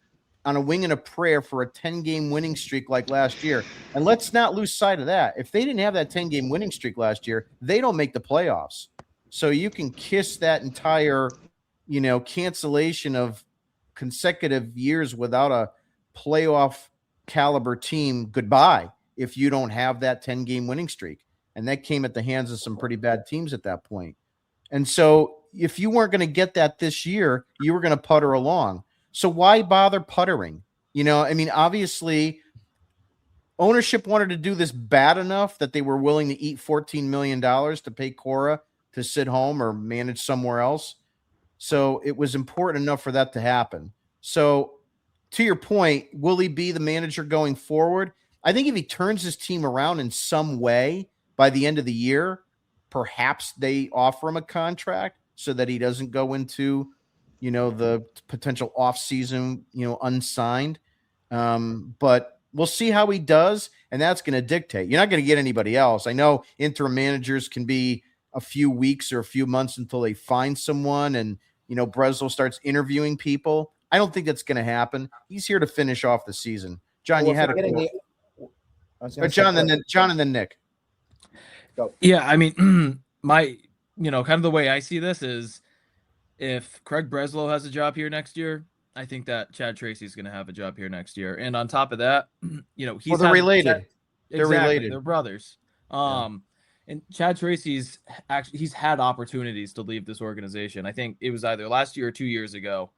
on a wing and a prayer for a 10-game winning streak like last year. And let's not lose sight of that. If they didn't have that 10-game winning streak last year, they don't make the playoffs. So you can kiss that entire, cancellation of consecutive years without a playoff caliber team goodbye if you don't have that 10-game winning streak. And that came at the hands of some pretty bad teams at that point. And so if you weren't going to get that this year, you were going to putter along. So why bother puttering? Obviously ownership wanted to do this bad enough that they were willing to eat $14 million to pay Cora to sit home or manage somewhere else. So it was important enough for that to happen. So to your point, will he be the manager going forward? I think if he turns his team around in some way by the end of the year, perhaps they offer him a contract so that he doesn't go into, the potential offseason, unsigned. But we'll see how he does, and that's going to dictate. You're not going to get anybody else. I know interim managers can be a few weeks or a few months until they find someone, and, Breslow starts interviewing people. I don't think that's going to happen. He's here to finish off the season. John, you had a John and then Nick. Go. Yeah, I mean, kind of the way I see this is if Craig Breslow has a job here next year, I think that Chad Tracy is going to have a job here next year. And on top of that, he's they're related. They're related. They're brothers. And Chad Tracy's he's had opportunities to leave this organization. I think it was either last year or 2 years ago.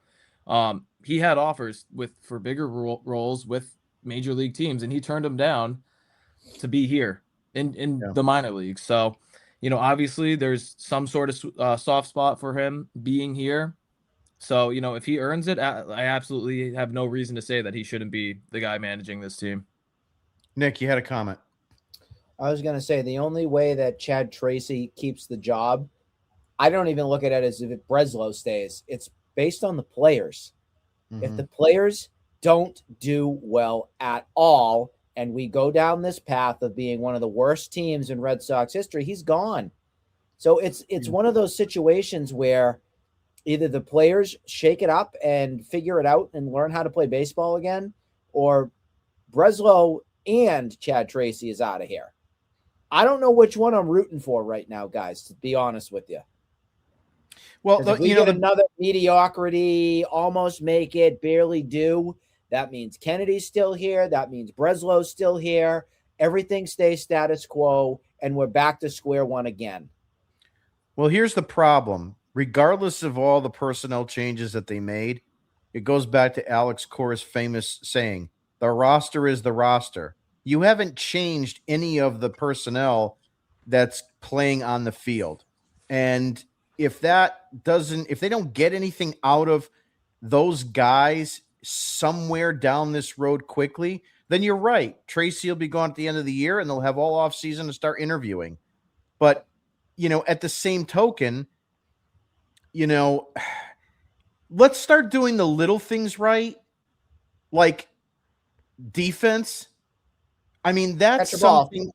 He had offers for bigger roles with major league teams, and he turned them down to be here in the minor leagues. So, obviously there's some sort of soft spot for him being here. So, if he earns it, I absolutely have no reason to say that he shouldn't be the guy managing this team. Nick, you had a comment. I was going to say the only way that Chad Tracy keeps the job, I don't even look at it as if Breslow stays. It's based on the players. Mm-hmm. If the players don't do well at all, and we go down this path of being one of the worst teams in Red Sox history, he's gone. So it's one of those situations where either the players shake it up and figure it out and learn how to play baseball again, or Breslow and Chad Tracy is out of here. I don't know which one I'm rooting for right now, guys, to be honest with you. Well, if we get another mediocrity, almost make it, barely do, that means Kennedy's still here. That means Breslow's still here. Everything stays status quo, and we're back to square one again. Well, here's the problem. Regardless of all the personnel changes that they made, it goes back to Alex Cora's famous saying, the roster is the roster. You haven't changed any of the personnel that's playing on the field. And if they don't get anything out of those guys somewhere down this road quickly, then you're right. Tracy will be gone at the end of the year and they'll have all off season to start interviewing. But, at the same token, let's start doing the little things right. Like defense. I mean, that's something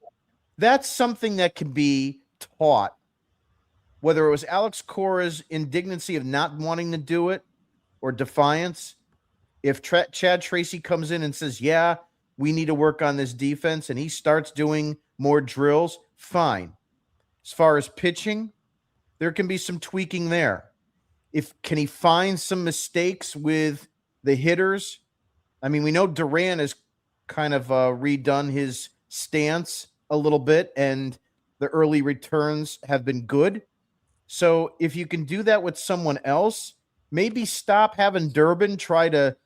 that can be taught. Whether it was Alex Cora's indignancy of not wanting to do it or defiance, if Chad Tracy comes in and says, yeah, we need to work on this defense, and he starts doing more drills, fine. As far as pitching, there can be some tweaking there. Can he find some mistakes with the hitters? I mean, we know Duran has kind of redone his stance a little bit, and the early returns have been good. So if you can do that with someone else, maybe stop having Durbin try to,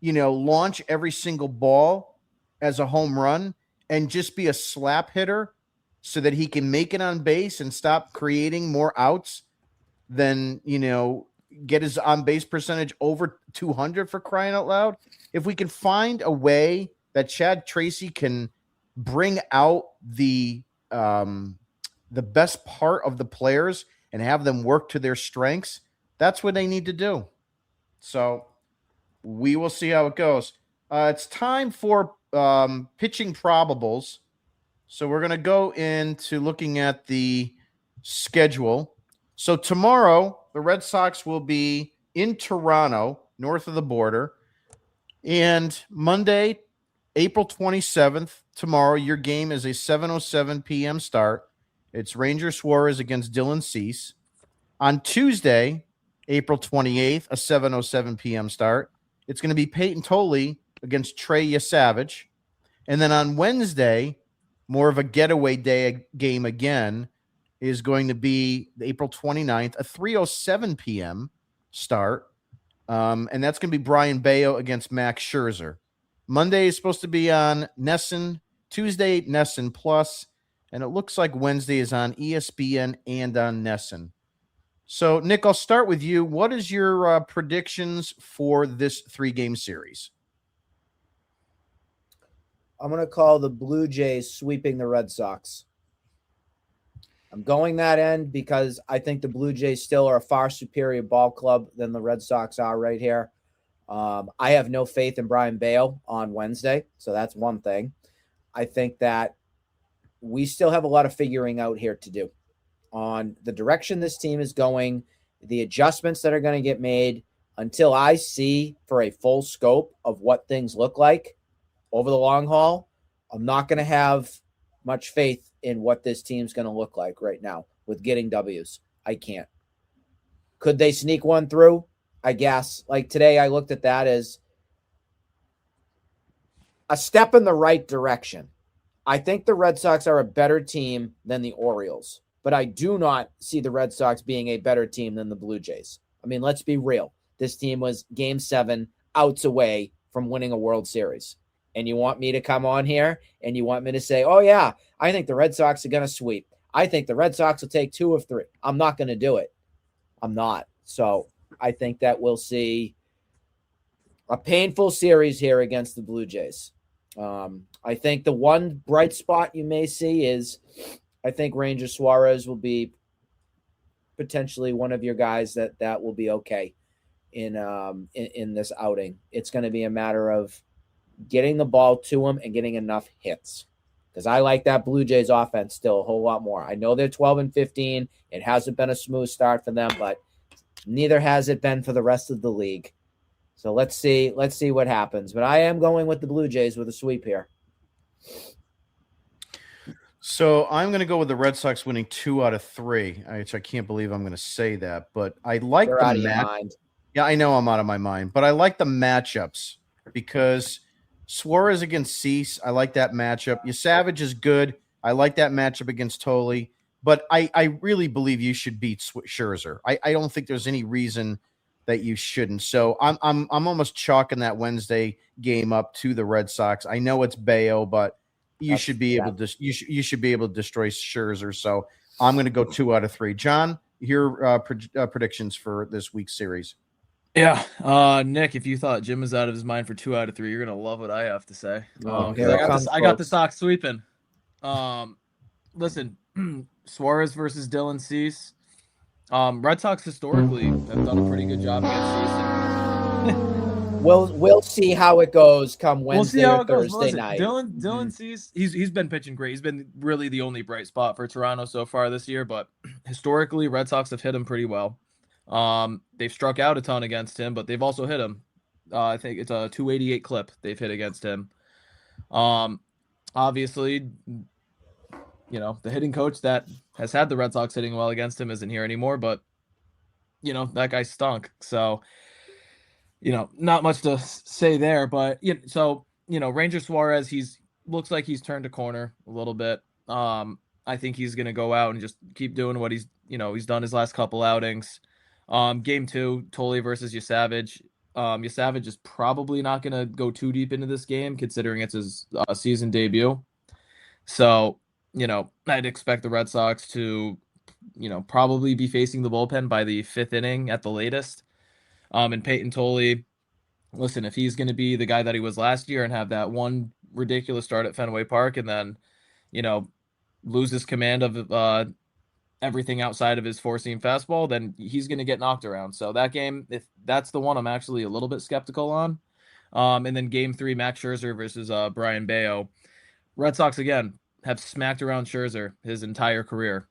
launch every single ball as a home run and just be a slap hitter so that he can make it on base and stop creating more outs than, get his on base percentage over 200 for crying out loud. If we can find a way that Chad Tracy can bring out the best part of the players and have them work to their strengths, that's what they need to do. So we will see how it goes. It's time for pitching probables. So we're going to go into looking at the schedule. So tomorrow, the Red Sox will be in Toronto, north of the border. And Monday, April 27th, tomorrow, your game is a 7:07 p.m. start. It's Ranger Suarez against Dylan Cease. On Tuesday, April 28th, a 7:07 p.m. start. It's going to be Peyton Tolley against Trey Yesavage. And then on Wednesday, more of a getaway day game again, is going to be April 29th, a 3:07 p.m. start. And that's going to be Brian Bayo against Max Scherzer. Monday is supposed to be on Nesson. Tuesday, Nesson Plus. And it looks like Wednesday is on ESPN and on Nesson. So, Nick, I'll start with you. What is your predictions for this 3-game series? I'm going to call the Blue Jays sweeping the Red Sox. I'm going that end because I think the Blue Jays still are a far superior ball club than the Red Sox are right here. I have no faith in Brian Bayo on Wednesday, so that's one thing. I think that we still have a lot of figuring out here to do on the direction this team is going, the adjustments that are going to get made until I see for a full scope of what things look like over the long haul. I'm not going to have much faith in what this team's going to look like right now with getting W's. I can't. Could they sneak one through? I guess. Like today, I looked at that as a step in the right direction. I think the Red Sox are a better team than the Orioles, but I do not see the Red Sox being a better team than the Blue Jays. I mean, let's be real. This team was Game 7 outs away from winning a World Series. And you want me to come on here and you want me to say, oh, yeah, I think the Red Sox are going to sweep. I think the Red Sox will take 2 of 3. I'm not going to do it. I'm not. So I think that we'll see a painful series here against the Blue Jays. I think the one bright spot you may see is I think Ranger Suarez will be potentially one of your guys that will be okay in this outing. It's going to be a matter of getting the ball to him and getting enough hits, because I like that Blue Jays offense still a whole lot more. I know they're 12-15. It hasn't been a smooth start for them, but neither has it been for the rest of the league. So let's see what happens. But I am going with the Blue Jays with a sweep here. So I'm going to go with the Red Sox winning 2 out of 3, which I can't believe I'm going to say that, but I like You're the out of your mind. Yeah, I know I'm out of my mind, but I like the matchups because Suarez against Cease, I like that matchup. Savage is good. I like that matchup against Tolle, but I really believe you should beat Scherzer. I don't think there's any reason that you shouldn't. So I'm almost chalking that Wednesday game up to the Red Sox. I know it's Bayo, but you should be able to destroy Scherzer. So I'm going to go 2 out of 3. John, your predictions for this week's series. Yeah, Nick, if you thought Jim was out of his mind for 2 out of 3, you're gonna love what I have to say. I got the Sox sweeping. Listen, Suarez versus Dylan Cease. Red Sox historically have done a pretty good job against Cease. We'll see how it goes come Wednesday or Thursday night. Dylan Cease, he's been pitching great. He's been really the only bright spot for Toronto so far this year, but historically, Red Sox have hit him pretty well. They've struck out a ton against him, but they've also hit him. I think it's a 288 clip they've hit against him. Obviously, the hitting coach that has had the Red Sox hitting well against him isn't here anymore, but that guy stunk. So, not much to say there, but Ranger Suarez, looks like he's turned a corner a little bit. I think he's going to go out and just keep doing what he's done his last couple outings. Game 2, Tolle versus Savage. Savage is probably not going to go too deep into this game, considering it's his season debut. So, I'd expect the Red Sox to, probably be facing the bullpen by the 5th inning at the latest. And Peyton Tolle, listen, if he's going to be the guy that he was last year and have that one ridiculous start at Fenway Park and then, lose his command of everything outside of his four-seam fastball, then he's going to get knocked around. So that game, if that's the one I'm actually a little bit skeptical on. And then game 3, Max Scherzer versus Brian Bayo. Red Sox, again, have smacked around Scherzer his entire career.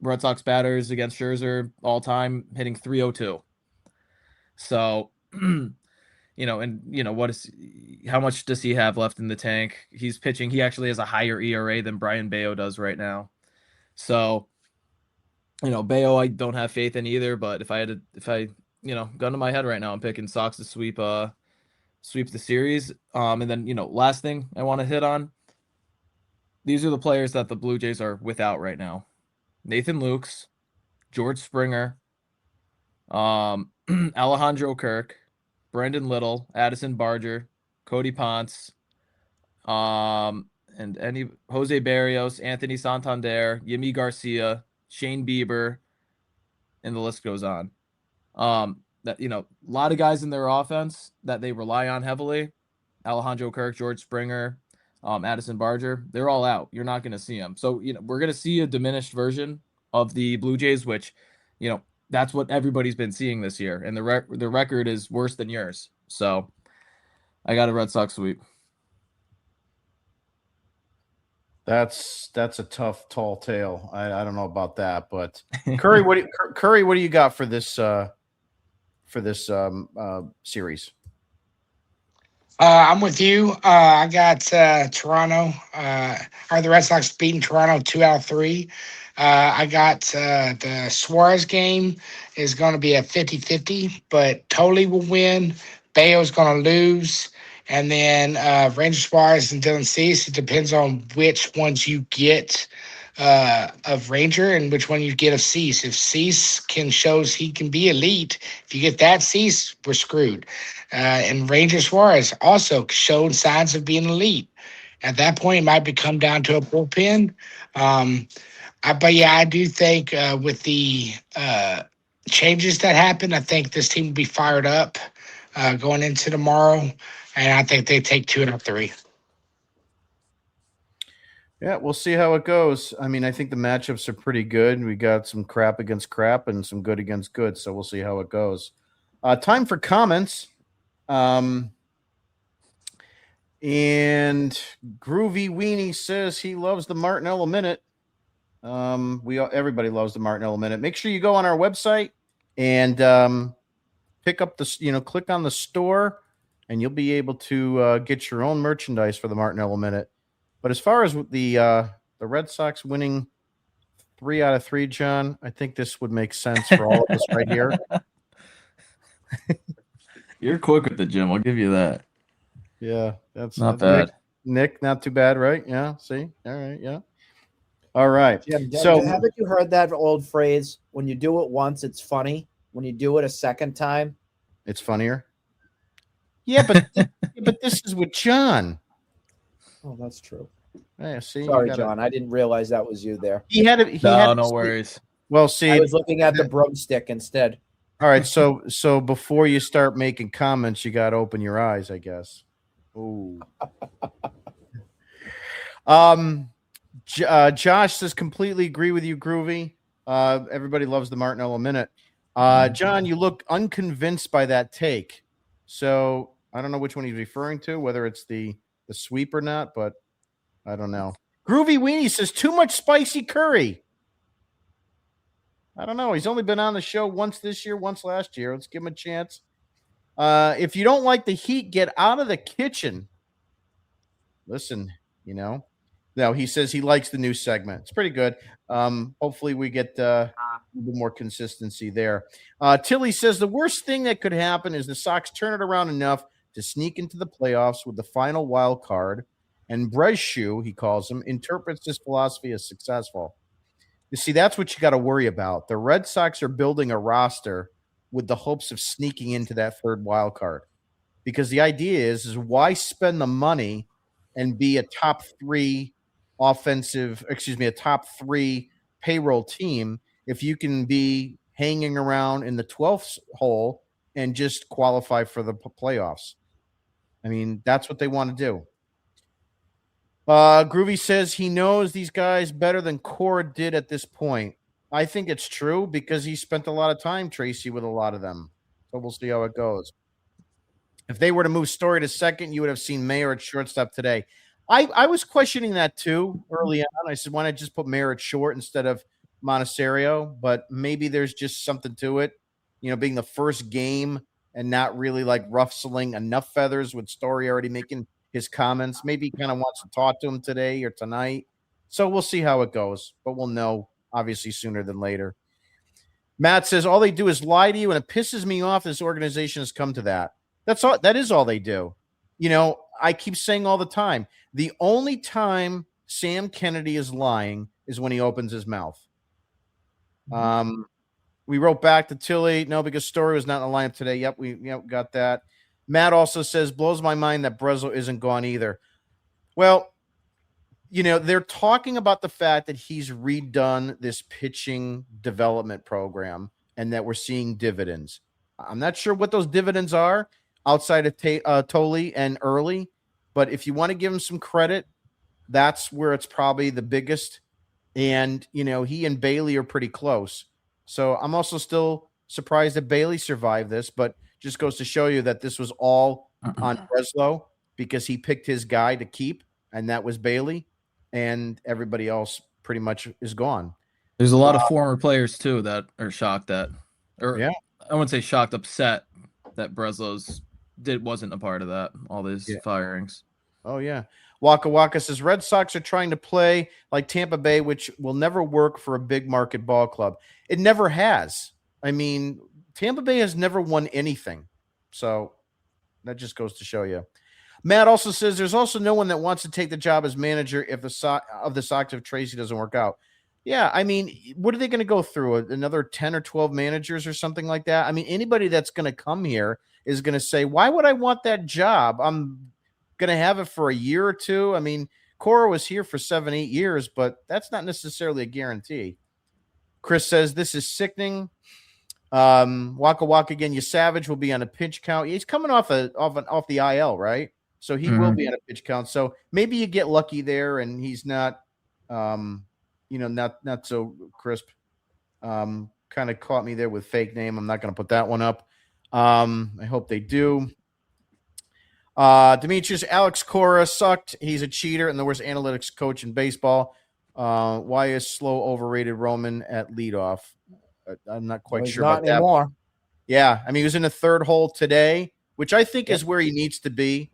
Red Sox batters against Scherzer all time hitting .302. So, how much does he have left in the tank? He's pitching. He actually has a higher ERA than Brian Bayo does right now. So, Bayo, I don't have faith in either, but if I gun to my head right now, I'm picking Sox to sweep the series. And then, last thing I want to hit on, these are the players that the Blue Jays are without right now. Nathan Lukes, George Springer, Alejandro Kirk, Brendan Little, Addison Barger, Cody Ponce, and Jose Barrios, Anthony Santander, Yimi Garcia, Shane Bieber, and the list goes on. That a lot of guys in their offense that they rely on heavily. Alejandro Kirk, George Springer, Addison Barger, they're all out. You're not going to see them. So we're going to see a diminished version of the Blue Jays, which that's what everybody's been seeing this year, and the record is worse than yours. So I got a Red Sox sweep. That's a tough, tall tale. I don't know about that, but Curry, what do you got for this series? I'm with you. I got Toronto. The Red Sox beating Toronto 2 out of 3. I got the Suarez game is going to be a 50-50, but Tolle will win. Bayo's going to lose. And then Ranger Suarez and Dylan Cease, it depends on which ones you get of Ranger and which one you get of Cease. If Cease shows he can be elite, if you get that Cease, we're screwed. And Ranger Suarez also showed signs of being elite. At that point, it might come down to a bullpen. But yeah, I do think with the changes that happen, I think this team will be fired up going into tomorrow, and I think they take 2 out of 3. Yeah, we'll see how it goes. I mean, I think the matchups are pretty good. We got some crap against crap and some good against good, so we'll see how it goes. Time for comments. And Groovy Weenie says he loves the Martinello Minute. Everybody loves the Martinello Minute. Make sure you go on our website and pick up click on the store, and you'll be able to get your own merchandise for the Martinello Minute. But as far as the Red Sox winning 3 out of 3, John, I think this would make sense for all of us right here. You're quick with the gym. I'll give you that. Yeah, Not bad. Nick, not too bad, right? Yeah, see? All right, yeah. All right. Jim, So haven't you heard that old phrase, when you do it once, it's funny. When you do it a second time, it's funnier. Yeah, but this is with John. Oh, that's true. Yeah, see, sorry, John. I didn't realize that was you there. No worries. Well, see, I was looking at the broomstick instead. All right, so before you start making comments, you got to open your eyes, I guess. Ooh. Josh says completely agree with you, Groovy. Everybody loves the Martinello Minute. John, you look unconvinced by that take. So I don't know which one he's referring to, whether it's the sweep or not, but I don't know. Groovy Weenie says too much spicy curry. I don't know. He's only been on the show once this year, once last year. Let's give him a chance. If you don't like the heat, get out of the kitchen. Listen, No, he says he likes the new segment. It's pretty good. Hopefully we get a little more consistency there. Tilly says the worst thing that could happen is the Sox turn it around enough to sneak into the playoffs with the final wild card, and Breschu, he calls him, interprets this philosophy as successful. You see, that's what you got to worry about. The Red Sox are building a roster with the hopes of sneaking into that third wild card, because the idea is why spend the money and be a top 3 a top 3 payroll team if you can be hanging around in the 12th hole and just qualify for the playoffs. I mean, that's what they want to do. Groovy says he knows these guys better than Cora did at this point. I think it's true because he spent a lot of time, Tracy, with a lot of them. So we'll see how it goes. If they were to move Story to second, you would have seen Mayer at shortstop today. I was questioning that too early on. I said, why not just put Mayer at short instead of Monasterio? But maybe there's just something to it, being the first game and not really like ruffling enough feathers with Story already making his comments. Maybe he kind of wants to talk to him today or tonight. So we'll see how it goes, but we'll know obviously sooner than later. Matt says all they do is lie to you, and it pisses me off this organization has come to that. That is all they do. I keep saying all the time, the only time Sam Kennedy is lying is when he opens his mouth. We wrote back to Tilly, no, because Story was not in the lineup today. Yep, we got that. Matt also says, blows my mind that Breslow isn't gone either. Well, they're talking about the fact that he's redone this pitching development program and that we're seeing dividends. I'm not sure what those dividends are outside of Tolley and Early, but if you want to give him some credit, that's where it's probably the biggest. And, he and Bailey are pretty close. So I'm also still surprised that Bailey survived this, but just goes to show you that this was all on Breslow because he picked his guy to keep, and that was Bailey, and everybody else pretty much is gone. There's a lot of former players too that are shocked I wouldn't say shocked, upset that Breslow's wasn't a part of that, all these firings. Oh yeah. Waka Waka says Red Sox are trying to play like Tampa Bay, which will never work for a big market ball club. It never has. I mean, Tampa Bay has never won anything. So that just goes to show you. Matt also says there's also no one that wants to take the job as manager if the Sox if Tracy doesn't work out. Yeah, I mean, what are they going to go through? Another 10 or 12 managers or something like that? I mean, anybody that's going to come here is going to say, why would I want that job? I'm going to have it for a year or two. I mean, Cora was here for 7-8 years, but that's not necessarily a guarantee. Chris says this is sickening. Waka Waka again. You Savage will be on a pitch count. He's coming off the IL, right? So he will be on a pitch count. So maybe you get lucky there, and he's not, not so crisp. Kind of caught me there with fake name. I'm not going to put that one up. I hope they do. Demetrius, Alex Cora sucked. He's a cheater and the worst analytics coach in baseball. Why is slow overrated Roman at leadoff? I'm not quite sure about that. Anymore. Yeah, I mean, he was in the third hole today, which I think is where he needs to be.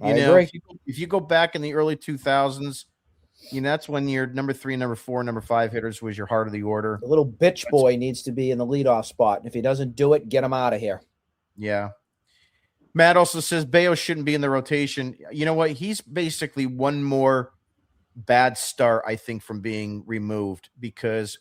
I agree. If you go back in the early 2000s, that's when your number 3, number 4, number 5 hitters was your heart of the order. The little bitch boy needs to be in the leadoff spot. And if he doesn't do it, get him out of here. Yeah. Matt also says Bayo shouldn't be in the rotation. You know what? He's basically one more bad start, I think, from being removed because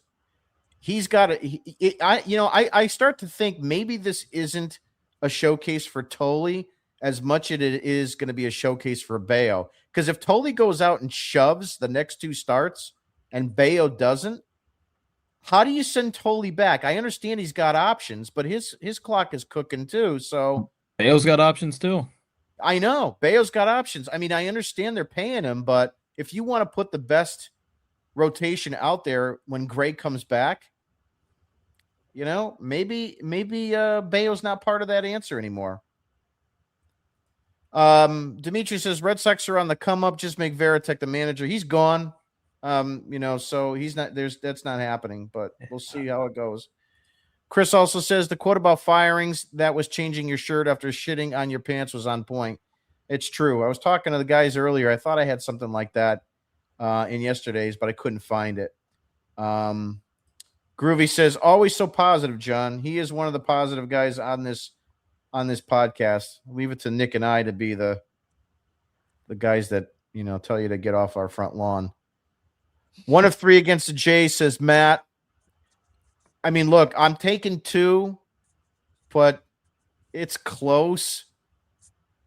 he's got I start to think maybe this isn't a showcase for Tolley as much as it is going to be a showcase for Bayo. Because if Tolley goes out and shoves the next 2 starts and Bayo doesn't, how do you send Tolley back? I understand he's got options, but his clock is cooking too. So Bayo's got options too. I know Bayo's got options. I mean, I understand they're paying him, but if you want to put the best rotation out there when Gray comes back, maybe Bayo's not part of that answer anymore. Dimitri says Red Sox are on the come up. Just make Veritek the manager. He's gone. So he's not. That's not happening. But we'll see how it goes. Chris also says the quote about firings that was changing your shirt after shitting on your pants was on point. It's true. I was talking to the guys earlier. I thought I had something like that in yesterday's, but I couldn't find it. Groovy says always so positive, John. He is one of the positive guys on this podcast. Leave it to Nick and I to be the guys that tell you to get off our front lawn. 1 of 3 against the Jays, says Matt. I mean, look, I'm taking 2, but it's close.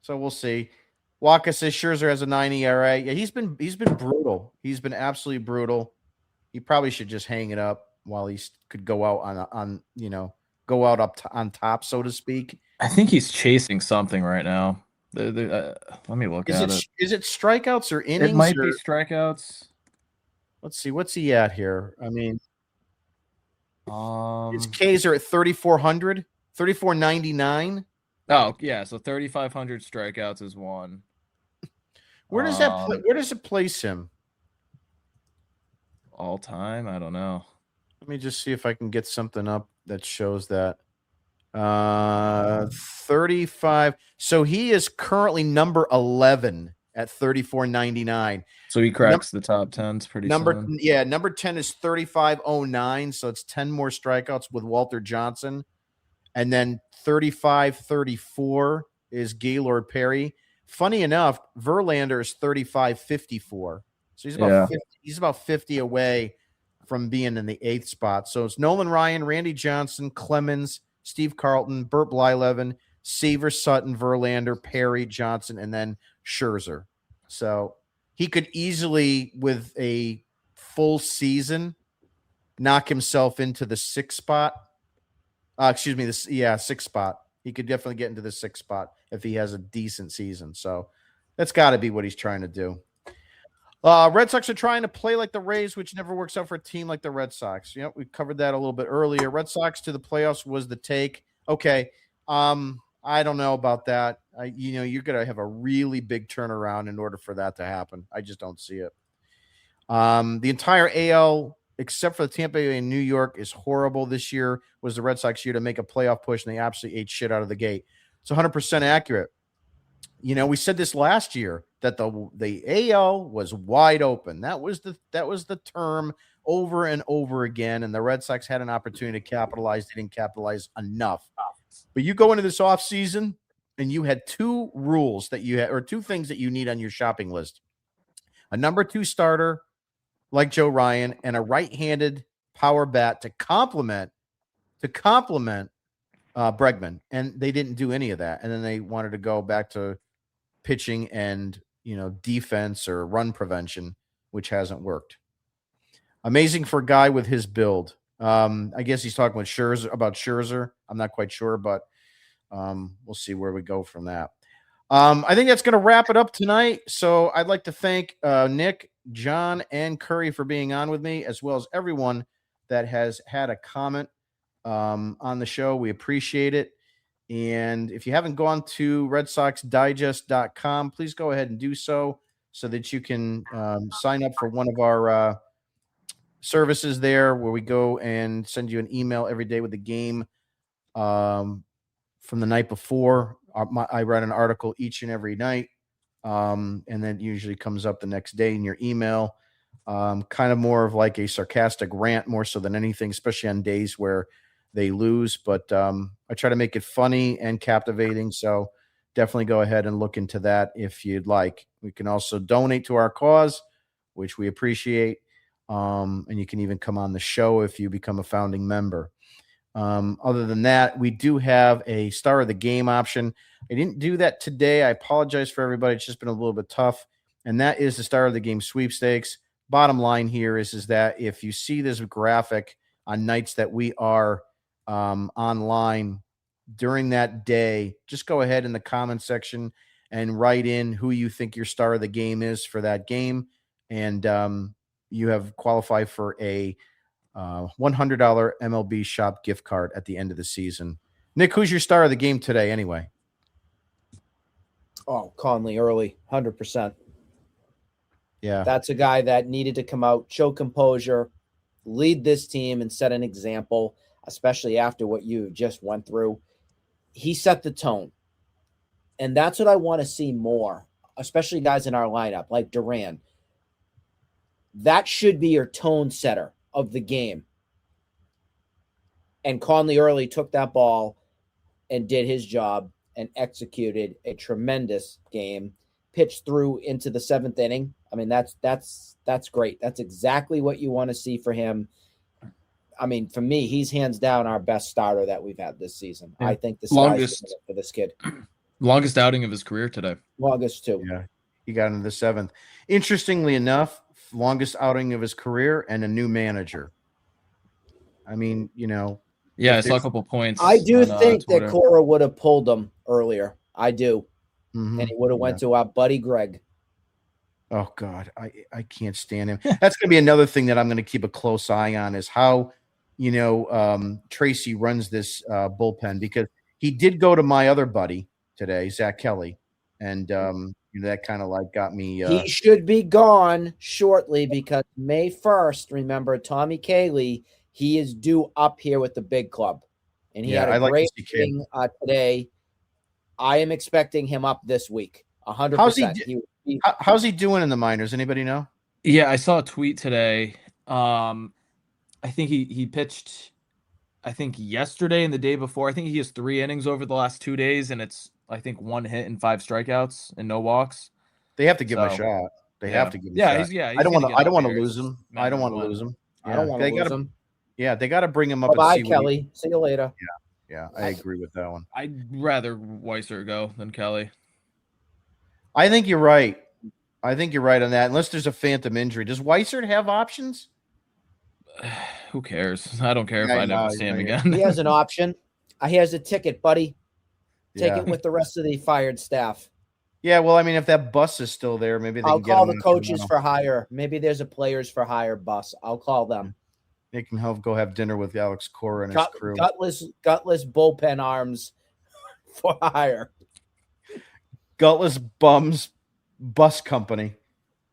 So we'll see. Waka says Scherzer has a 9 ERA. Yeah, he's been brutal. He's been absolutely brutal. He probably should just hang it up while he could go out on top, so to speak. I think he's chasing something right now. Let me look at it. Is it strikeouts or innings? It might be strikeouts. Let's see. What's he at here? I mean, his Ks are at 3,400, 3,499. Oh, yeah. So 3,500 strikeouts is 1. Where does it place him? All time? I don't know. Let me just see if I can get something up that shows that. 35. So he is currently number 11 at 3,499. So he cracks the top 10s pretty soon. Yeah, number 10 is 3,509. So it's 10 more strikeouts with Walter Johnson. And then 35-34 is Gaylord Perry. Funny enough, Verlander is 35-54. So he's about 50 away from being in the 8th spot. So it's Nolan Ryan, Randy Johnson, Clemens, Steve Carlton, Burt Blyleven, Seaver, Sutton, Verlander, Perry, Johnson, and then Scherzer. So he could easily, with a full season, knock himself into the 6th spot. 6th spot. He could definitely get into the 6th spot if he has a decent season. So that's got to be what he's trying to do. Red Sox are trying to play like the Rays, which never works out for a team like the Red Sox. We covered that a little bit earlier. Red Sox to the playoffs was the take. Okay. I don't know about that. You're going to have a really big turnaround in order for that to happen. I just don't see it. The entire AL, except for the Tampa Bay and New York, is horrible this year. Was the Red Sox year to make a playoff push, and they absolutely ate shit out of the gate. It's 100% accurate. We said this last year that the AL was wide open. That was the term over and over again, and the Red Sox had an opportunity to capitalize. They didn't capitalize enough. But you go into this offseason, and you had 2 rules that you had, or 2 things that you need on your shopping list: a number 2 starter like Joe Ryan, and a right-handed power bat to complement Bregman. And they didn't do any of that. And then they wanted to go back to pitching and, defense or run prevention, which hasn't worked. Amazing for a guy with his build. I guess he's talking with Scherzer. I'm not quite sure, but we'll see where we go from that. I think that's going to wrap it up tonight. So I'd like to thank Nick, John, and Curry for being on with me, as well as everyone that has had a comment on the show. We appreciate it. And if you haven't gone to RedSoxDigest.com, please go ahead and do so that you can sign up for one of our services there, where we go and send you an email every day with the game from the night before. I write an article each and every night, and then usually comes up the next day in your email. Kind of more of like a sarcastic rant, more so than anything, especially on days where they lose. But I try to make it funny and captivating. So definitely go ahead and look into that if you'd like. We can also donate to our cause, which we appreciate. And you can even come on the show if you become a founding member. Other than that, we do have a star of the game option. I didn't do that today. I apologize for everybody. It's just been a little bit tough. And that is the star of the game sweepstakes. Bottom line here is that if you see this graphic on nights that we are online during that day, just go ahead in the comment section and write in who you think your star of the game is for that game. And you have qualified for a $100 MLB shop gift card at the end of the season. Nick, who's your star of the game today anyway? Oh, Conley early, 100%. Yeah. That's a guy that needed to come out, show composure, lead this team, and set an example, especially after what you just went through. He set the tone. And that's what I want to see more, especially guys in our lineup like Duran. That should be your tone setter of the game. And Conley early took that ball and did his job and executed a tremendous game, pitched through into the 7th inning. I mean, that's great. That's exactly what you want to see for him. I mean, for me, he's hands down our best starter that we've had this season. Yeah. I think the longest for this kid. Longest outing of his career today. Longest too. Yeah, he got into the 7th. Interestingly enough, longest outing of his career and a new manager. I mean, you know. Yeah, I saw a couple points. I do think that Cora would have pulled him earlier. I do. Mm-hmm. And he would have went to our buddy Greg. Oh, God. I can't stand him. That's going to be another thing that I'm going to keep a close eye on is how, Tracy runs this bullpen, because he did go to my other buddy today, Zach Kelly. And that kind of like got me. He should be gone shortly because May 1st, remember, Tommy Cayley, he is due up here with the big club. And he had a great thing today. I am expecting him up this week, 100%. How's he doing in the minors? Anybody know? Yeah, I saw a tweet today. I think he pitched, I think yesterday and the day before. I think he has 3 innings over the last 2 days, and it's, I think, 1 hit and 5 strikeouts and no walks. They have to give him a shot. They have to give him a shot. I don't want to lose him. I don't want to lose him. I don't want to lose him. Yeah, they got to bring him up. Bye, Kelly. See you later. Yeah, I agree with that one. I'd rather Weiser go than Kelly. I think you're right. I think you're right on that. Unless there's a phantom injury, does Weiser have options? Who cares? I don't care if I never see him again. He has an option. He has a ticket, buddy. Take it with the rest of the fired staff. Yeah, well, I mean, if that bus is still there, maybe they can get call the coaches for hire. Maybe there's a players for hire bus. I'll call them. They can go have dinner with Alex Cora and his crew. Gutless bullpen arms for hire. Gutless bums bus company.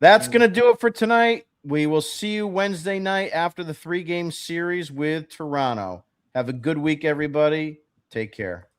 That's going to do it for tonight. We will see you Wednesday night after the 3-game series with Toronto. Have a good week, everybody. Take care.